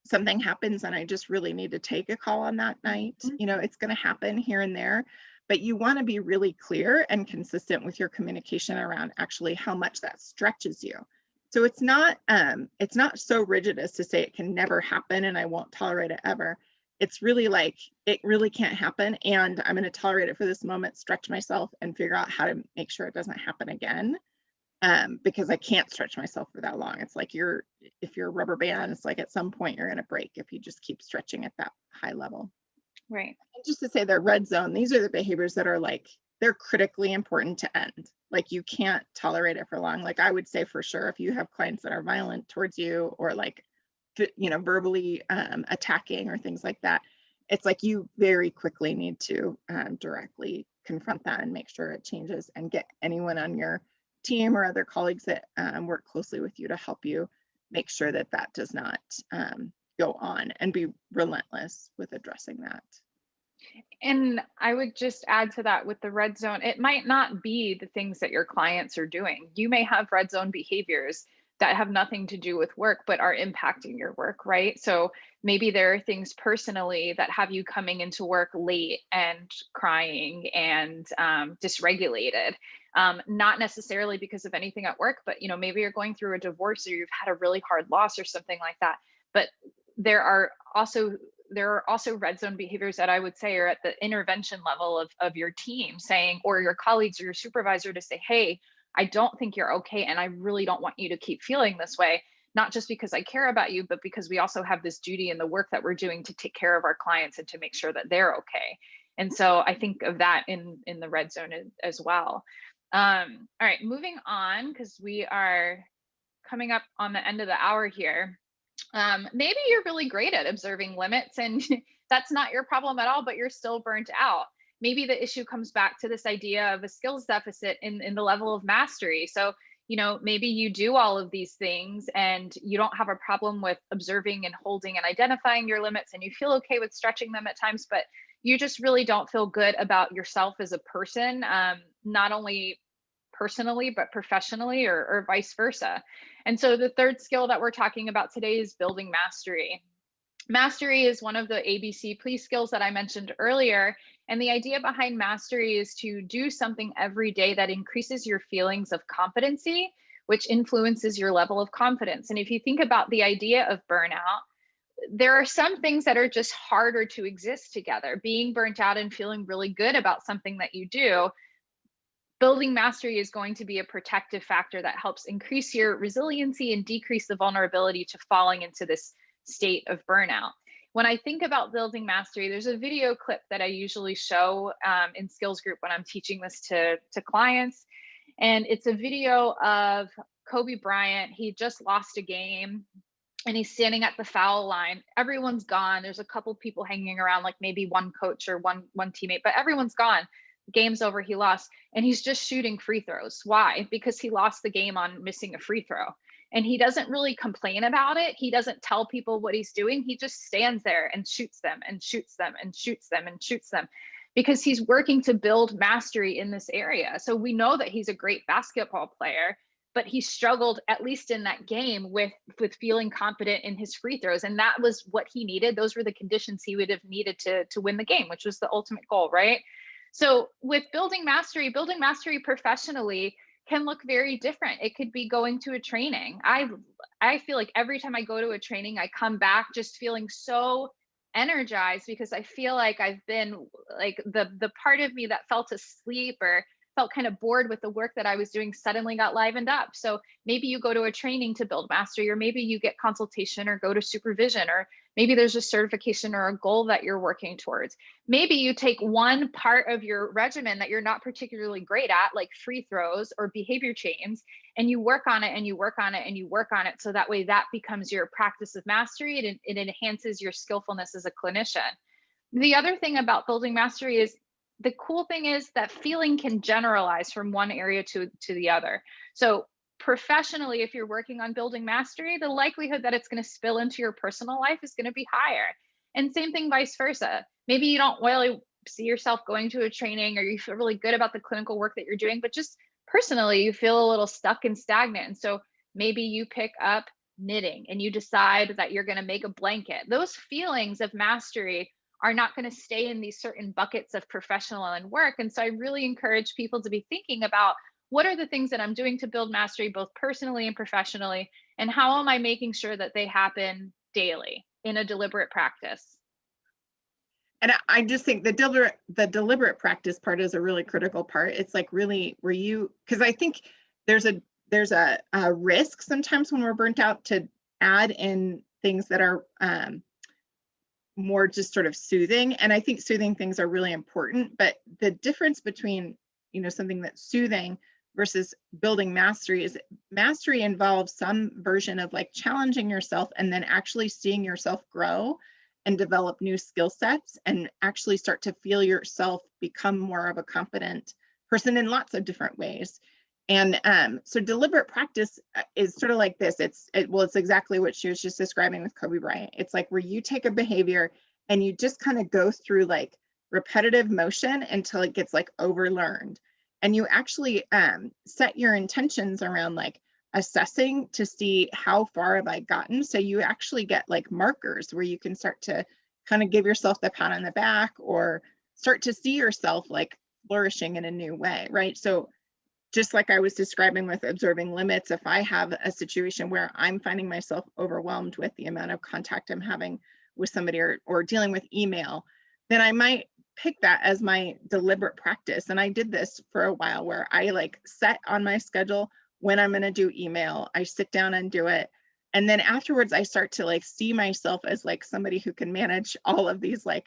something happens and I just really need to take a call on that night. It's going to happen here and there. But you want to be really clear and consistent with your communication around actually how much that stretches you. So it's not so rigid as to say it can never happen and I won't tolerate it ever. It's really like, it really can't happen. And I'm going to tolerate it for this moment, stretch myself and figure out how to make sure it doesn't happen again. Because I can't stretch myself for that long. It's like if you're a rubber band, it's like at some point you're going to break if you just keep stretching at that high level. Right. And just to say the red zone, these are the behaviors that are like, they're critically important to end. Like you can't tolerate it for long. Like I would say for sure, if you have clients that are violent towards you or like, verbally attacking or things like that, it's like you very quickly need to directly confront that and make sure it changes and get anyone on your team or other colleagues that work closely with you to help you make sure that that does not go on, and be relentless with addressing that. And I would just add to that with the red zone, it might not be the things that your clients are doing. You may have red zone behaviors that have nothing to do with work, but are impacting your work, right? So maybe there are things personally that have you coming into work late and crying and dysregulated. Not necessarily because of anything at work, but maybe you're going through a divorce or you've had a really hard loss or something like that. But there are also red zone behaviors that I would say are at the intervention level of your team saying, or your colleagues or your supervisor to say, hey, I don't think you're okay. And I really don't want you to keep feeling this way. Not just because I care about you, but because we also have this duty in the work that we're doing to take care of our clients and to make sure that they're okay. And so I think of that in the red zone as well. All right, moving on, because we are coming up on the end of the hour here. Maybe you're really great at observing limits and that's not your problem at all, but you're still burnt out. Maybe the issue comes back to this idea of a skills deficit in the level of mastery. So maybe you do all of these things and you don't have a problem with observing and holding and identifying your limits, and you feel okay with stretching them at times, but you just really don't feel good about yourself as a person, not only personally, but professionally, or vice versa. And so the third skill that we're talking about today is building mastery. Mastery is one of the ABC please skills that I mentioned earlier. And the idea behind mastery is to do something every day that increases your feelings of competency, which influences your level of confidence. And if you think about the idea of burnout, there are some things that are just harder to exist together. Being burnt out and feeling really good about something that you do, building mastery is going to be a protective factor that helps increase your resiliency and decrease the vulnerability to falling into this state of burnout. When I think about building mastery, there's a video clip that I usually show in skills group when I'm teaching this to clients. And it's a video of Kobe Bryant. He just lost a game and he's standing at the foul line. Everyone's gone. There's a couple people hanging around, like maybe one coach or one teammate, but everyone's gone. Game's over, he lost. And he's just shooting free throws. Why? Because he lost the game on missing a free throw. And he doesn't really complain about it. He doesn't tell people what he's doing. He just stands there and shoots them and shoots them and shoots them and shoots them, because he's working to build mastery in this area. So we know that he's a great basketball player, but he struggled, at least in that game, with feeling confident in his free throws. And that was what he needed. Those were the conditions he would have needed to win the game, which was the ultimate goal, right? So with building mastery professionally can look very different. It could be going to a training. I feel like every time I go to a training, I come back just feeling so energized, because I feel like I've been, like, the part of me that felt asleep or felt kind of bored with the work that I was doing suddenly got livened up. So maybe you go to a training to build mastery, or maybe you get consultation or go to supervision, or maybe there's a certification or a goal that you're working towards. Maybe you take one part of your regimen that you're not particularly great at, like free throws or behavior chains, and you work on it and you work on it and you work on it. So that way that becomes your practice of mastery. It enhances your skillfulness as a clinician. The other thing about building mastery is, the cool thing is that feeling can generalize from one area to the other. So professionally, if you're working on building mastery, the likelihood that it's going to spill into your personal life is going to be higher. And same thing vice versa. Maybe you don't really see yourself going to a training, or you feel really good about the clinical work that you're doing, but just personally, you feel a little stuck and stagnant. And so maybe you pick up knitting and you decide that you're going to make a blanket. Those feelings of mastery are not going to stay in these certain buckets of professional and work. And so I really encourage people to be thinking about, what are the things that I'm doing to build mastery, both personally and professionally, and how am I making sure that they happen daily in a deliberate practice? And I just think the deliberate practice part is a really critical part. It's like, really, because I think there's a risk sometimes when we're burnt out to add in things that are more just sort of soothing. And I think soothing things are really important, but the difference between, something that's soothing versus building mastery is, mastery involves some version of like challenging yourself and then actually seeing yourself grow and develop new skill sets and actually start to feel yourself become more of a competent person in lots of different ways. And so deliberate practice is sort of like this. It's exactly what she was just describing with Kobe Bryant. It's like where you take a behavior and you just kind of go through like repetitive motion until it gets like overlearned. And you actually set your intentions around like assessing to see how far have I gotten. So you actually get like markers where you can start to kind of give yourself the pat on the back or start to see yourself like flourishing in a new way, right? So just like I was describing with observing limits, if I have a situation where I'm finding myself overwhelmed with the amount of contact I'm having with somebody or dealing with email, then I might pick that as my deliberate practice. And I did this for a while where I like set on my schedule when I'm going to do email. I sit down and do it. And then afterwards, I start to like see myself as like somebody who can manage all of these like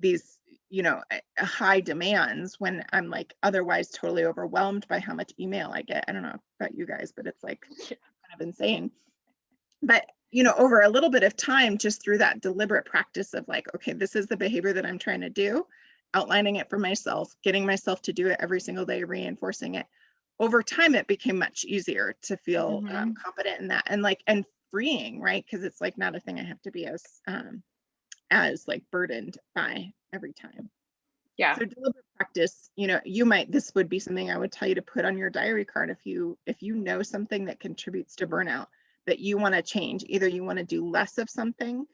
these high demands when I'm like otherwise totally overwhelmed by how much email I get. I don't know about you guys, but it's like kind of insane. But over a little bit of time, just through that deliberate practice of like, okay, this is the behavior that I'm trying to do, outlining it for myself, getting myself to do it every single day, reinforcing it. over time, it became much easier to feel Mm-hmm. competent in that, and like, and freeing, right? Because it's like not a thing I have to be as like burdened by every time. Yeah. So deliberate practice, you know, this would be something I would tell you to put on your diary card if you know something that contributes to burnout that you want to change. Either you want to do less of something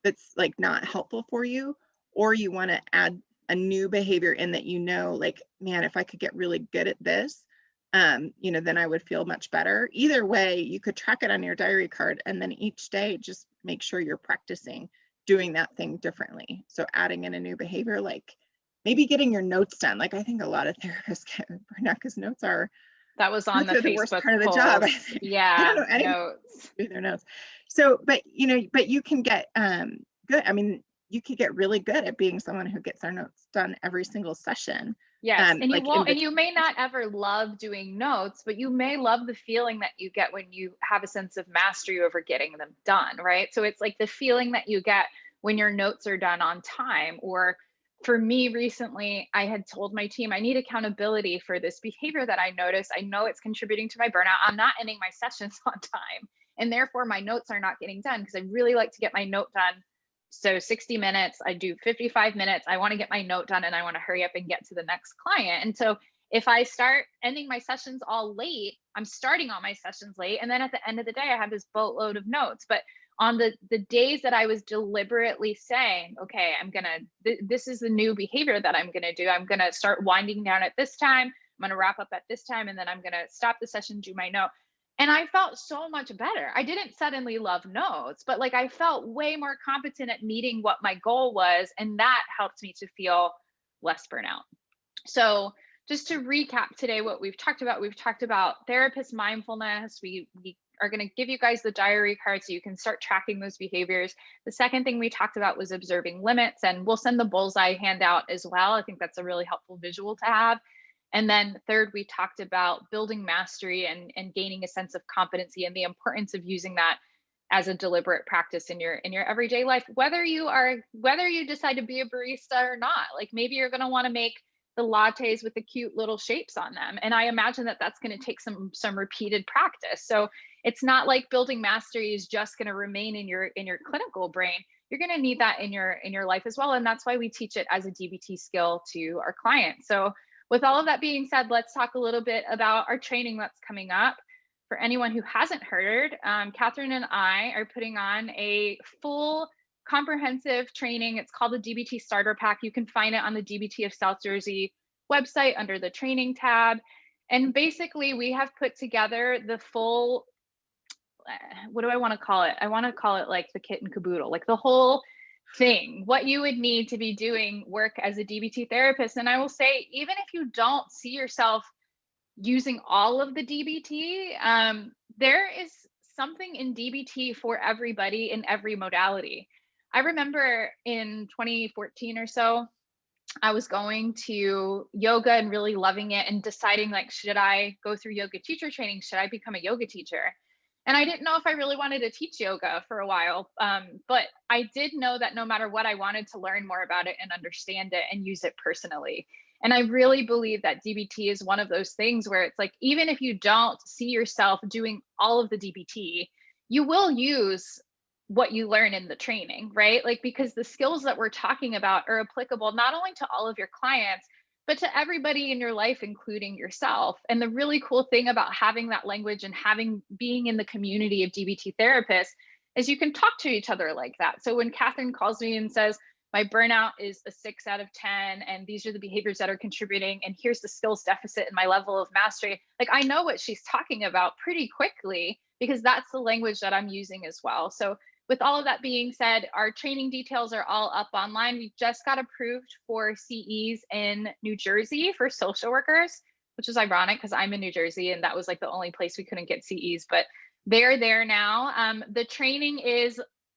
that's like not helpful for you, or you want to add a new behavior in that, you know, like, man, if I could get really good at this, you know, then I would feel much better. Either way, you could track it on your diary card, and then each day just make sure you're practicing doing that thing differently. So adding in a new behavior, like maybe getting your notes done. Like, I think a lot of therapists get burnout because notes are On the the worst Facebook part of the job. polls. I don't Yeah, know anyone notes. do their notes. So, but you know, but you can get good. I mean, you could get really good at being someone who gets their notes done every single session. Yes, and you Like in won't, and between. you may not ever love doing notes, but you may love the feeling that you get when you have a sense of mastery over getting them done, right? So it's like the feeling that you get when your notes are done on time. Or for me recently, I had told my team I need accountability for this behavior that I notice. I know it's contributing to my burnout. I'm not ending my sessions on time, and therefore my notes are not getting done because I really like to get my note done. So 60 minutes, I do 55 minutes. I want to get my note done and I want to hurry up and get to the next client. And so if I start ending my sessions all late, I'm starting all my sessions late. And then at the end of the day, I have this boatload of notes. But on the days that I was deliberately saying, okay, this is the new behavior that I'm going to do. I'm going to start winding down at this time. I'm going to wrap up at this time. And then I'm going to stop the session, do my note. And I felt so much better. I didn't suddenly love notes, but like I felt way more competent at meeting what my goal was. And that helped me to feel less burnout. So just to recap today, what we've talked about therapist mindfulness. We are going to give you guys the diary card so you can start tracking those behaviors. The second thing we talked about was observing limits, and we'll send the bullseye handout as well. I think that's a really helpful visual to have. And then third, we talked about building mastery and gaining a sense of competency and the importance of using that as a deliberate practice in your everyday life, whether you decide to be a barista or not. Like maybe you're going to want to make the lattes with the cute little shapes on them. And I imagine that that's going to take some repeated practice. So it's not like building mastery is just going to remain in your clinical brain. You're going to need that in your life as well. And that's why we teach it as a DBT skill to our clients. So with all of that being said, let's talk a little bit about our training that's coming up. For anyone who hasn't heard, Kathryn and I are putting on a full comprehensive training. It's called the DBT Starter Pack. You can find it on the DBT of South Jersey website under the training tab. And basically, we have put together the full, what do I want to call it? I want to call it like the kit and caboodle, like the whole thing, what you would need to be doing work as a DBT therapist. And I will say, even if you don't see yourself using all of the DBT, there is something in DBT for everybody in every modality. I remember in 2014 or so, I was going to yoga and really loving it and deciding like, should I go through yoga teacher training? Should I become a yoga teacher? And I didn't know if I really wanted to teach yoga for a while. But I did know that no matter what, I wanted to learn more about it and understand it and use it personally. And I really believe that DBT is one of those things where it's like, even if you don't see yourself doing all of the DBT, you will use what you learn in the training, right? Like, because the skills that we're talking about are applicable not only to all of your clients, but to everybody in your life, including yourself. And the really cool thing about having that language and being in the community of DBT therapists is you can talk to each other like that. So when Kathryn calls me and says, my burnout is a 6 out of 10, and these are the behaviors that are contributing, and here's the skills deficit and my level of mastery, like I know what she's talking about pretty quickly because that's the language that I'm using as well. So with all of that being said, our training details are all up online. We just got approved for CEs in New Jersey for social workers, which is ironic because I'm in New Jersey and that was like the only place we couldn't get CEs, but they're there now. The training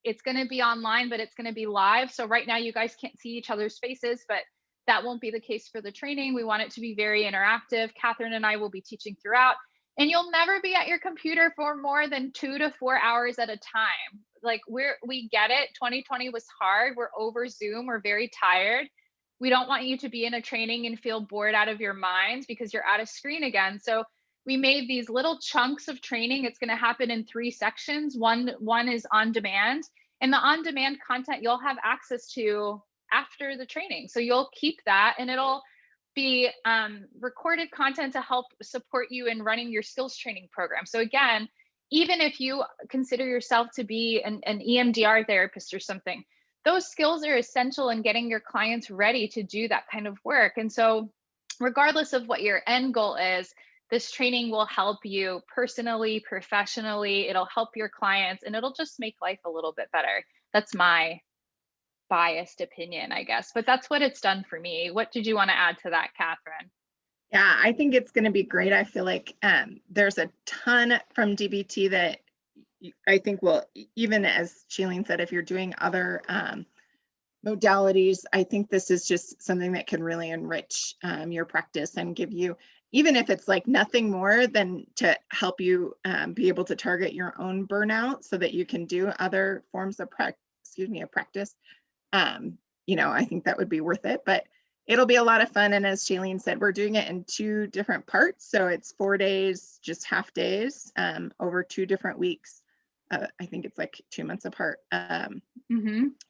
it's going to be online, but it's going to be live. So right now you guys can't see each other's faces, but that won't be the case for the training. We want it to be very interactive. Kathryn and I will be teaching throughout, and you'll never be at your computer for more than 2 to 4 hours at a time. Like we get it. 2020 was hard. We're over Zoom. We're very tired. We don't want you to be in a training and feel bored out of your minds because you're at a screen again. So we made these little chunks of training. It's going to happen in 3 sections. One is on demand, and the on demand content you'll have access to after the training. So you'll keep that, and it'll be recorded content to help support you in running your skills training program. So again, even if you consider yourself to be an EMDR therapist or something, those skills are essential in getting your clients ready to do that kind of work. And so regardless of what your end goal is, this training will help you personally, professionally. It'll help your clients, and it'll just make life a little bit better. That's my biased opinion, I guess, but that's what it's done for me. What did you want to add to that, Kathryn? Yeah, I think it's going to be great. I feel like there's a ton from DBT that I think will, even as Shaelene said, if you're doing other modalities, I think this is just something that can really enrich your practice and give you, even if it's like nothing more than to help you be able to target your own burnout so that you can do other forms of practice. I think that would be worth it, but it'll be a lot of fun. And as Shaelene said, we're doing it in 2 different parts. So it's 4 days, just half days over 2 different weeks. I think it's like 2 months apart.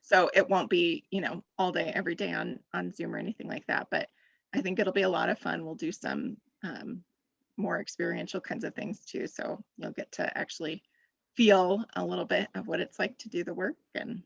So it won't be, all day, every day on Zoom or anything like that. But I think it'll be a lot of fun. We'll do some more experiential kinds of things too. So you'll get to actually feel a little bit of what it's like to do the work. And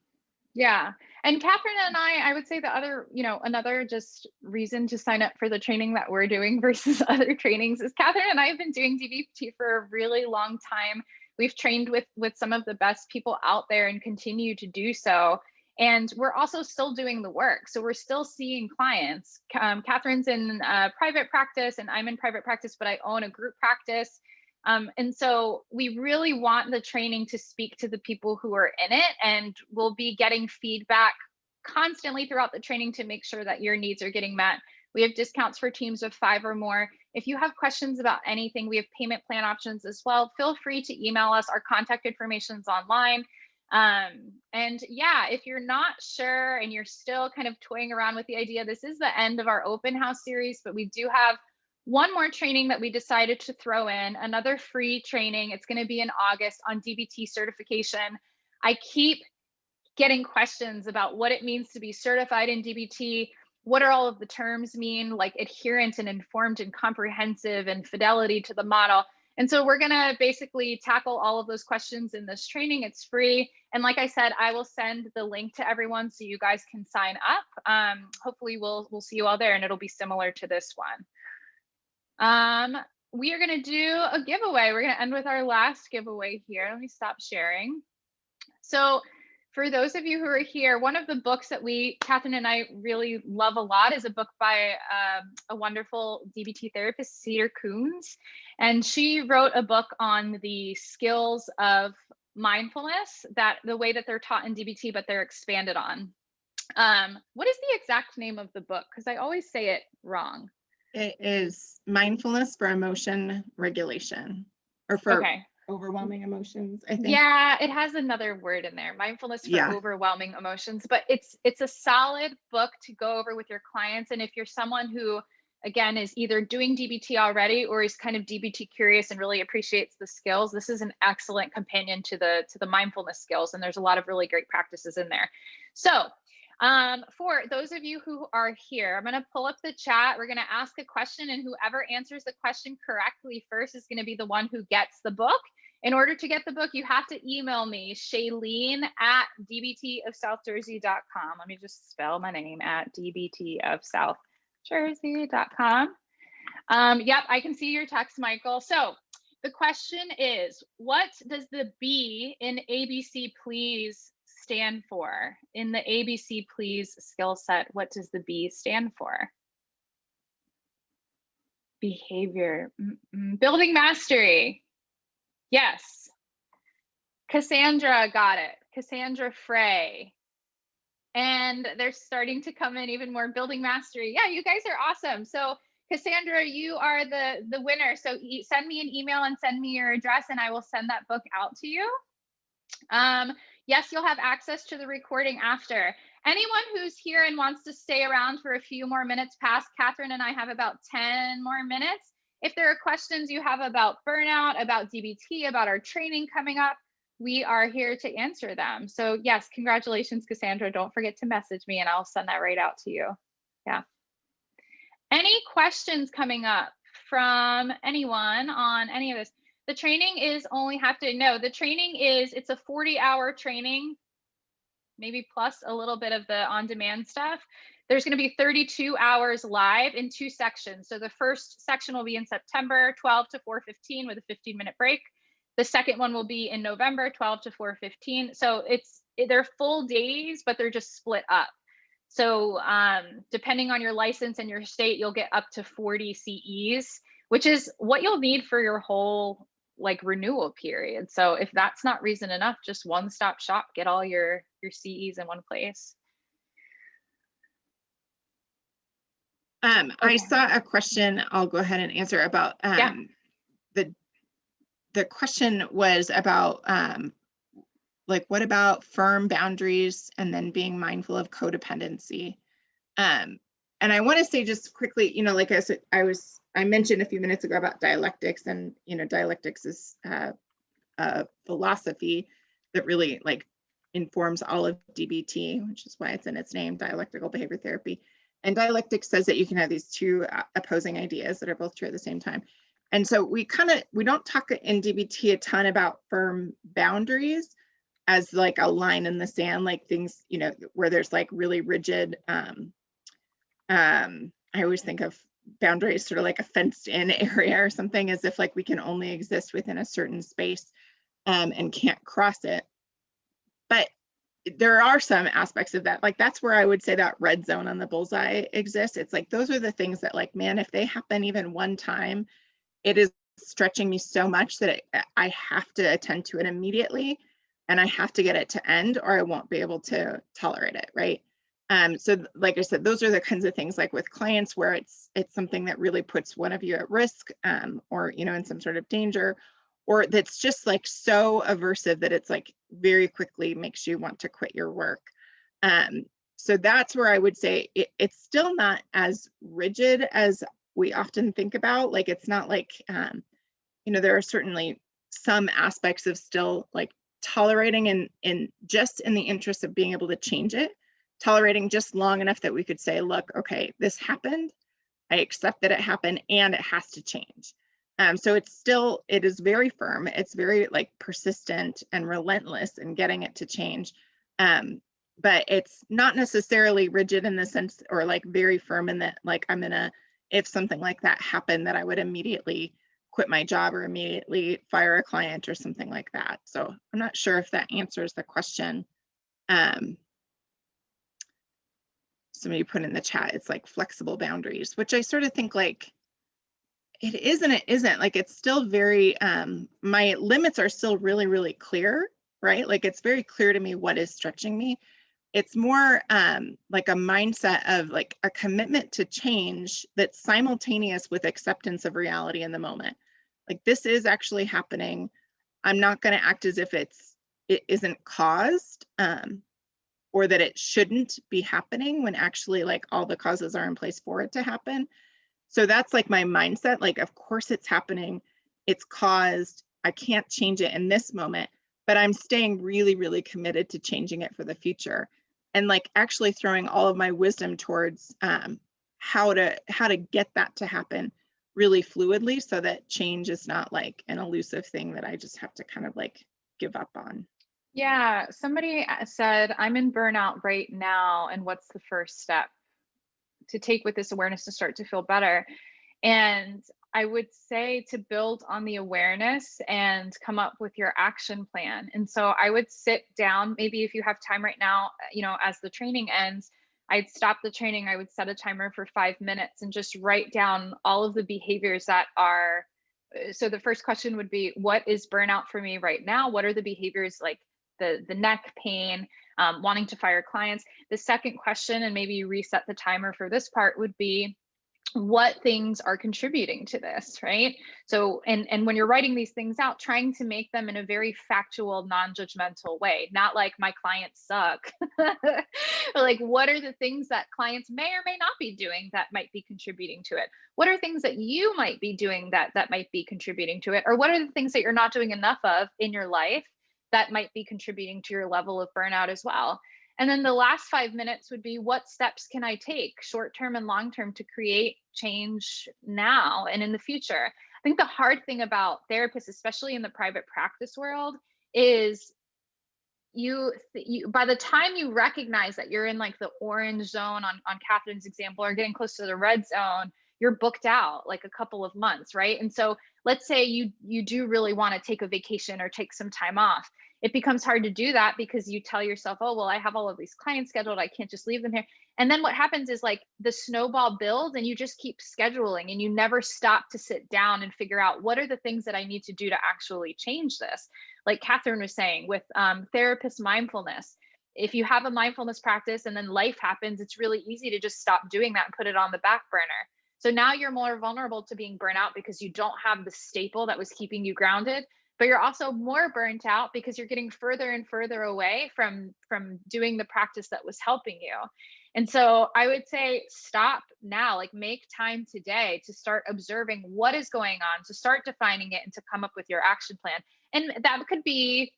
yeah. And Kathryn and I would say the other, another just reason to sign up for the training that we're doing versus other trainings is Kathryn and I have been doing DBT for a really long time. We've trained with some of the best people out there and continue to do so. And we're also still doing the work. So we're still seeing clients. Kathryn's in private practice and I'm in private practice, but I own a group practice. And so we really want the training to speak to the people who are in it, and we'll be getting feedback constantly throughout the training to make sure that your needs are getting met. We have discounts for teams of 5 or more. If you have questions about anything, we have payment plan options as well. Feel free to email us. Our contact information is online. And yeah, if you're not sure and you're still kind of toying around with the idea, this is the end of our open house series, but we do have one more training that we decided to throw in, another free training. It's going to be in August on DBT certification. I keep getting questions about what it means to be certified in DBT. What are all of the terms mean, like adherent and informed and comprehensive and fidelity to the model? And so we're going to basically tackle all of those questions in this training. It's free. And like I said, I will send the link to everyone so you guys can sign up. Hopefully we'll see you all there, and it'll be similar to this one. We are going to do a giveaway. We're going to end with our last giveaway here. Let me stop sharing. So for those of you who are here, one of the books that Kathryn and I really love a lot is a book by a wonderful DBT therapist, Cedar Coons. And she wrote a book on the skills of mindfulness, that the way that they're taught in DBT, but they're expanded on. What is the exact name of the book? Because I always say it wrong. It is Mindfulness for Emotion Regulation, or for overwhelming emotions, I think. Yeah, it has another word in there, mindfulness for overwhelming emotions, but it's a solid book to go over with your clients. And if you're someone who, again, is either doing DBT already or is kind of DBT curious and really appreciates the skills, this is an excellent companion to the mindfulness skills. And there's a lot of really great practices in there. So for those of you who are here, I'm going to pull up the chat. We're going to ask a question, and whoever answers the question correctly first is going to be the one who gets the book. In order to get the book, you have to email me, Shaelene@dbtofsouthjersey.com. Let me just spell my name, at dbtofsouthjersey.com. Yep, I can see your text, Michael. So the question is, what does the B in ABC Please stand for? In the ABC Please skill set, what does the B stand for? Behavior. Building mastery. Yes. Cassandra got it. Cassandra Frey. And they're starting to come in even more. Building mastery. Yeah, you guys are awesome. So Cassandra, you are the winner. So send me an email and send me your address, and I will send that book out to you. Yes, you'll have access to the recording after. Anyone who's here and wants to stay around for a few more minutes past, Kathryn and I have about 10 more minutes. If there are questions you have about burnout, about DBT, about our training coming up, we are here to answer them. So yes, congratulations, Cassandra. Don't forget to message me and I'll send that right out to you. Yeah. Any questions coming up from anyone on any of this? The training is only the training is, it's a 40-hour training, maybe plus a little bit of the on-demand stuff. There's going to be 32 hours live in 2 sections. So the first section will be in September, 12 to 4:15 with a 15-minute break. The second one will be in November, 12 to 4:15. So they're full days, but they're just split up. So depending on your license and your state, you'll get up to 40 CEs, which is what you'll need for your whole like renewal period. So if that's not reason enough, just one-stop shop, get all your CEs in one place. I saw a question I'll go ahead and answer about the question was about like, what about firm boundaries and then being mindful of codependency? And I want to say just quickly, you know, like I said, I mentioned a few minutes ago about dialectics, and, you know, dialectics is a philosophy that really like informs all of DBT, which is why it's in its name, dialectical behavior therapy. And dialectics says that you can have these two opposing ideas that are both true at the same time. And so we don't talk in DBT a ton about firm boundaries as like a line in the sand, like things, you know, where there's like really rigid, I always think of boundaries sort of like a fenced in area or something, as if like we can only exist within a certain space and can't cross it. But there are some aspects of that, like that's where I would say that red zone on the bullseye exists. It's like, those are the things that like, man, if they happen even one time, it is stretching me so much that I have to attend to it immediately, and I have to get it to end, or I won't be able to tolerate it, right? So like I said, those are the kinds of things like with clients where it's something that really puts one of you at risk, or, you know, in some sort of danger, or that's just like so aversive that it's like very quickly makes you want to quit your work. So that's where I would say it's still not as rigid as we often think about. Like, it's not like, you know, there are certainly some aspects of still like tolerating and just in the interest of being able to change it, tolerating just long enough that we could say, look, okay, this happened. I accept that it happened and it has to change. So it is very firm. It's very like persistent and relentless in getting it to change. But it's not necessarily rigid in the sense, or like very firm in that, like, if something like that happened, that I would immediately quit my job or immediately fire a client or something like that. So I'm not sure if that answers the question. Somebody put in the chat, it's like flexible boundaries, which I sort of think like, it is and it isn't. Like, it's still very, my limits are still really, really clear, right? Like, it's very clear to me what is stretching me. It's more like a mindset of like a commitment to change that's simultaneous with acceptance of reality in the moment. Like, this is actually happening. I'm not going to act as if it isn't caused, or that it shouldn't be happening, when actually like all the causes are in place for it to happen. So that's like my mindset. Like, of course it's happening. It's caused. I can't change it in this moment, but I'm staying really, really committed to changing it for the future. And like actually throwing all of my wisdom towards how to get that to happen really fluidly, so that change is not like an elusive thing that I just have to kind of like give up on. Yeah, somebody said, I'm in burnout right now, and what's the first step to take with this awareness to start to feel better? And I would say to build on the awareness and come up with your action plan. And so I would sit down, maybe if you have time right now, you know, as the training ends, I'd stop the training, I would set a timer for 5 minutes and just write down all of the behaviors that are. So the first question would be, what is burnout for me right now? What are the behaviors, like the neck pain, wanting to fire clients? The second question, and maybe you reset the timer for this part, would be, what things are contributing to this, right? So, and when you're writing these things out, trying to make them in a very factual, non-judgmental way, not like my clients suck. Like, what are the things that clients may or may not be doing that might be contributing to it? What are things that you might be doing that might be contributing to it? Or what are the things that you're not doing enough of in your life that might be contributing to your level of burnout as well? And then the last 5 minutes would be, what steps can I take, short term and long term, to create change now and in the future? I think the hard thing about therapists, especially in the private practice world, is you by the time you recognize that you're in like the orange zone on Kathryn's example, or getting close to the red zone, you're booked out like a couple of months, right? And so let's say you do really want to take a vacation or take some time off. It becomes hard to do that because you tell yourself, oh well, I have all of these clients scheduled, I can't just leave them here. And then what happens is like the snowball builds and you just keep scheduling and you never stop to sit down and figure out, what are the things that I need to do to actually change this? Like Kathryn was saying with therapist mindfulness, if you have a mindfulness practice and then life happens, it's really easy to just stop doing that and put it on the back burner. So now you're more vulnerable to being burnt out because you don't have the staple that was keeping you grounded, but you're also more burnt out because you're getting further and further away from doing the practice that was helping you. And so I would say stop now, like make time today to start observing what is going on, to start defining it, and to come up with your action plan. And that could be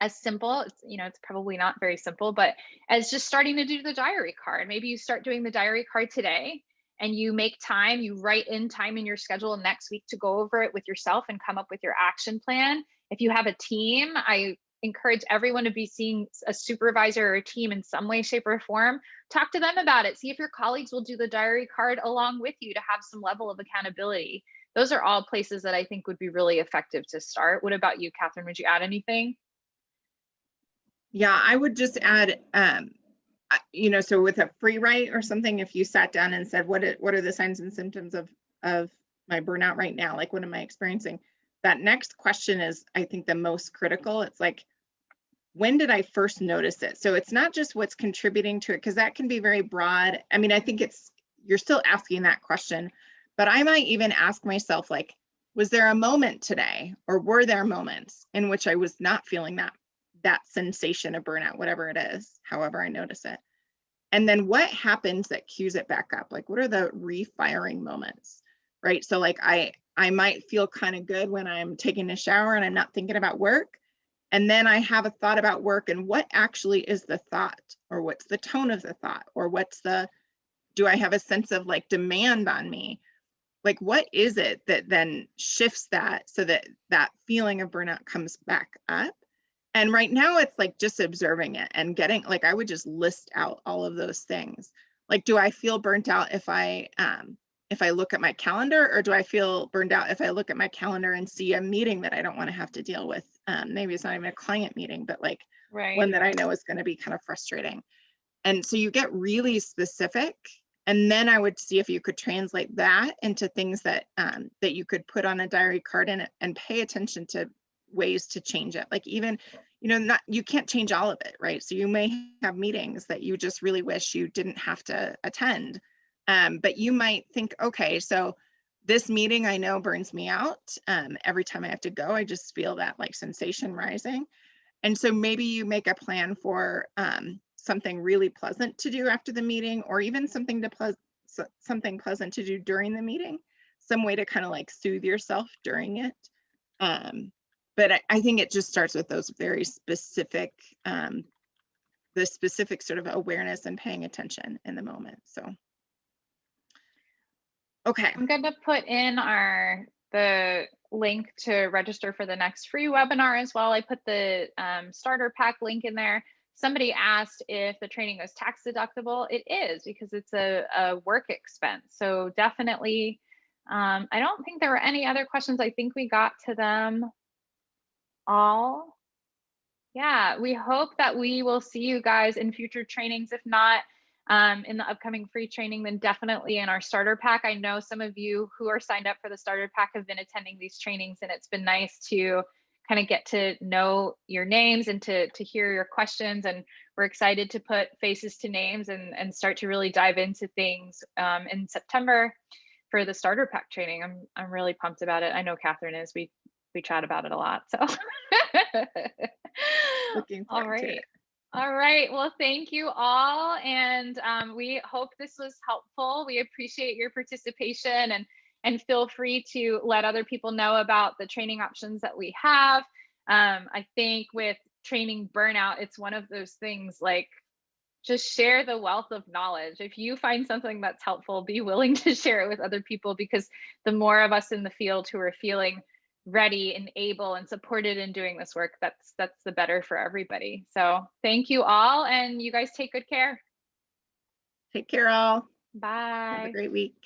as simple, it's probably not very simple, but as just starting to do the diary card. Maybe you start doing the diary card today and you make time, you write in time in your schedule next week to go over it with yourself and come up with your action plan. If you have a team, I encourage everyone to be seeing a supervisor or a team in some way, shape, or form. Talk to them about it. See if your colleagues will do the diary card along with you to have some level of accountability. Those are all places that I think would be really effective to start. What about you, Kathryn? Would you add anything? Yeah, I would just add, so with a free write or something, if you sat down and said, what are the signs and symptoms of my burnout right now? Like, what am I experiencing? That next question is, I think, the most critical. It's like, when did I first notice it? So it's not just what's contributing to it, because that can be very broad. I mean, I think you're still asking that question, but I might even ask myself, like, was there a moment today, or were there moments in which I was not feeling that sensation of burnout, whatever it is, however I notice it? And then what happens that cues it back up? Like, what are the refiring moments, right? So like I might feel kind of good when I'm taking a shower and I'm not thinking about work. And then I have a thought about work, and what actually is the thought, or what's the tone of the thought, or do I have a sense of like demand on me? Like, what is it that then shifts that so that feeling of burnout comes back up? And right now it's like just observing it and getting, like, I would just list out all of those things. Like, do I feel burnt out if I look at my calendar, or do I feel burned out if I look at my calendar and see a meeting that I don't want to have to deal with? Maybe it's not even a client meeting, but like one that I know is going to be kind of frustrating. And so you get really specific, and then I would see if you could translate that into things that you could put on a diary card and pay attention to ways to change it. Like, even, you can't change all of it, right? So you may have meetings that you just really wish you didn't have to attend. But you might think, okay, so this meeting I know burns me out. Every time I have to go, I just feel that like sensation rising. And so maybe you make a plan for something really pleasant to do after the meeting, or even something pleasant to do during the meeting, some way to kind of like soothe yourself during it. But I think it just starts with those very specific, the specific sort of awareness and paying attention in the moment. So, okay. I'm going to put in the link to register for the next free webinar as well. I put the starter pack link in there. Somebody asked if the training was tax deductible. It is, because it's a work expense. So definitely, I don't think there were any other questions. I think we got to them all. Yeah, we hope that we will see you guys in future trainings. If not in the upcoming free training, then definitely in our starter pack. I know some of you who are signed up for the starter pack have been attending these trainings, and it's been nice to kind of get to know your names and to hear your questions. And we're excited to put faces to names and start to really dive into things in September for the starter pack training. I'm really pumped about it. I know Kathryn is. We chat about it a lot. So Looking all forward to it. right. All right. Well, thank you all. And we hope this was helpful. We appreciate your participation, and feel free to let other people know about the training options that we have. I think with training burnout, it's one of those things like, just share the wealth of knowledge. If you find something that's helpful, be willing to share it with other people, because the more of us in the field who are feeling ready and able and supported in doing this work, that's the better for everybody. So thank you all, and you guys take good care. Take care, all. Have a Bye. great week.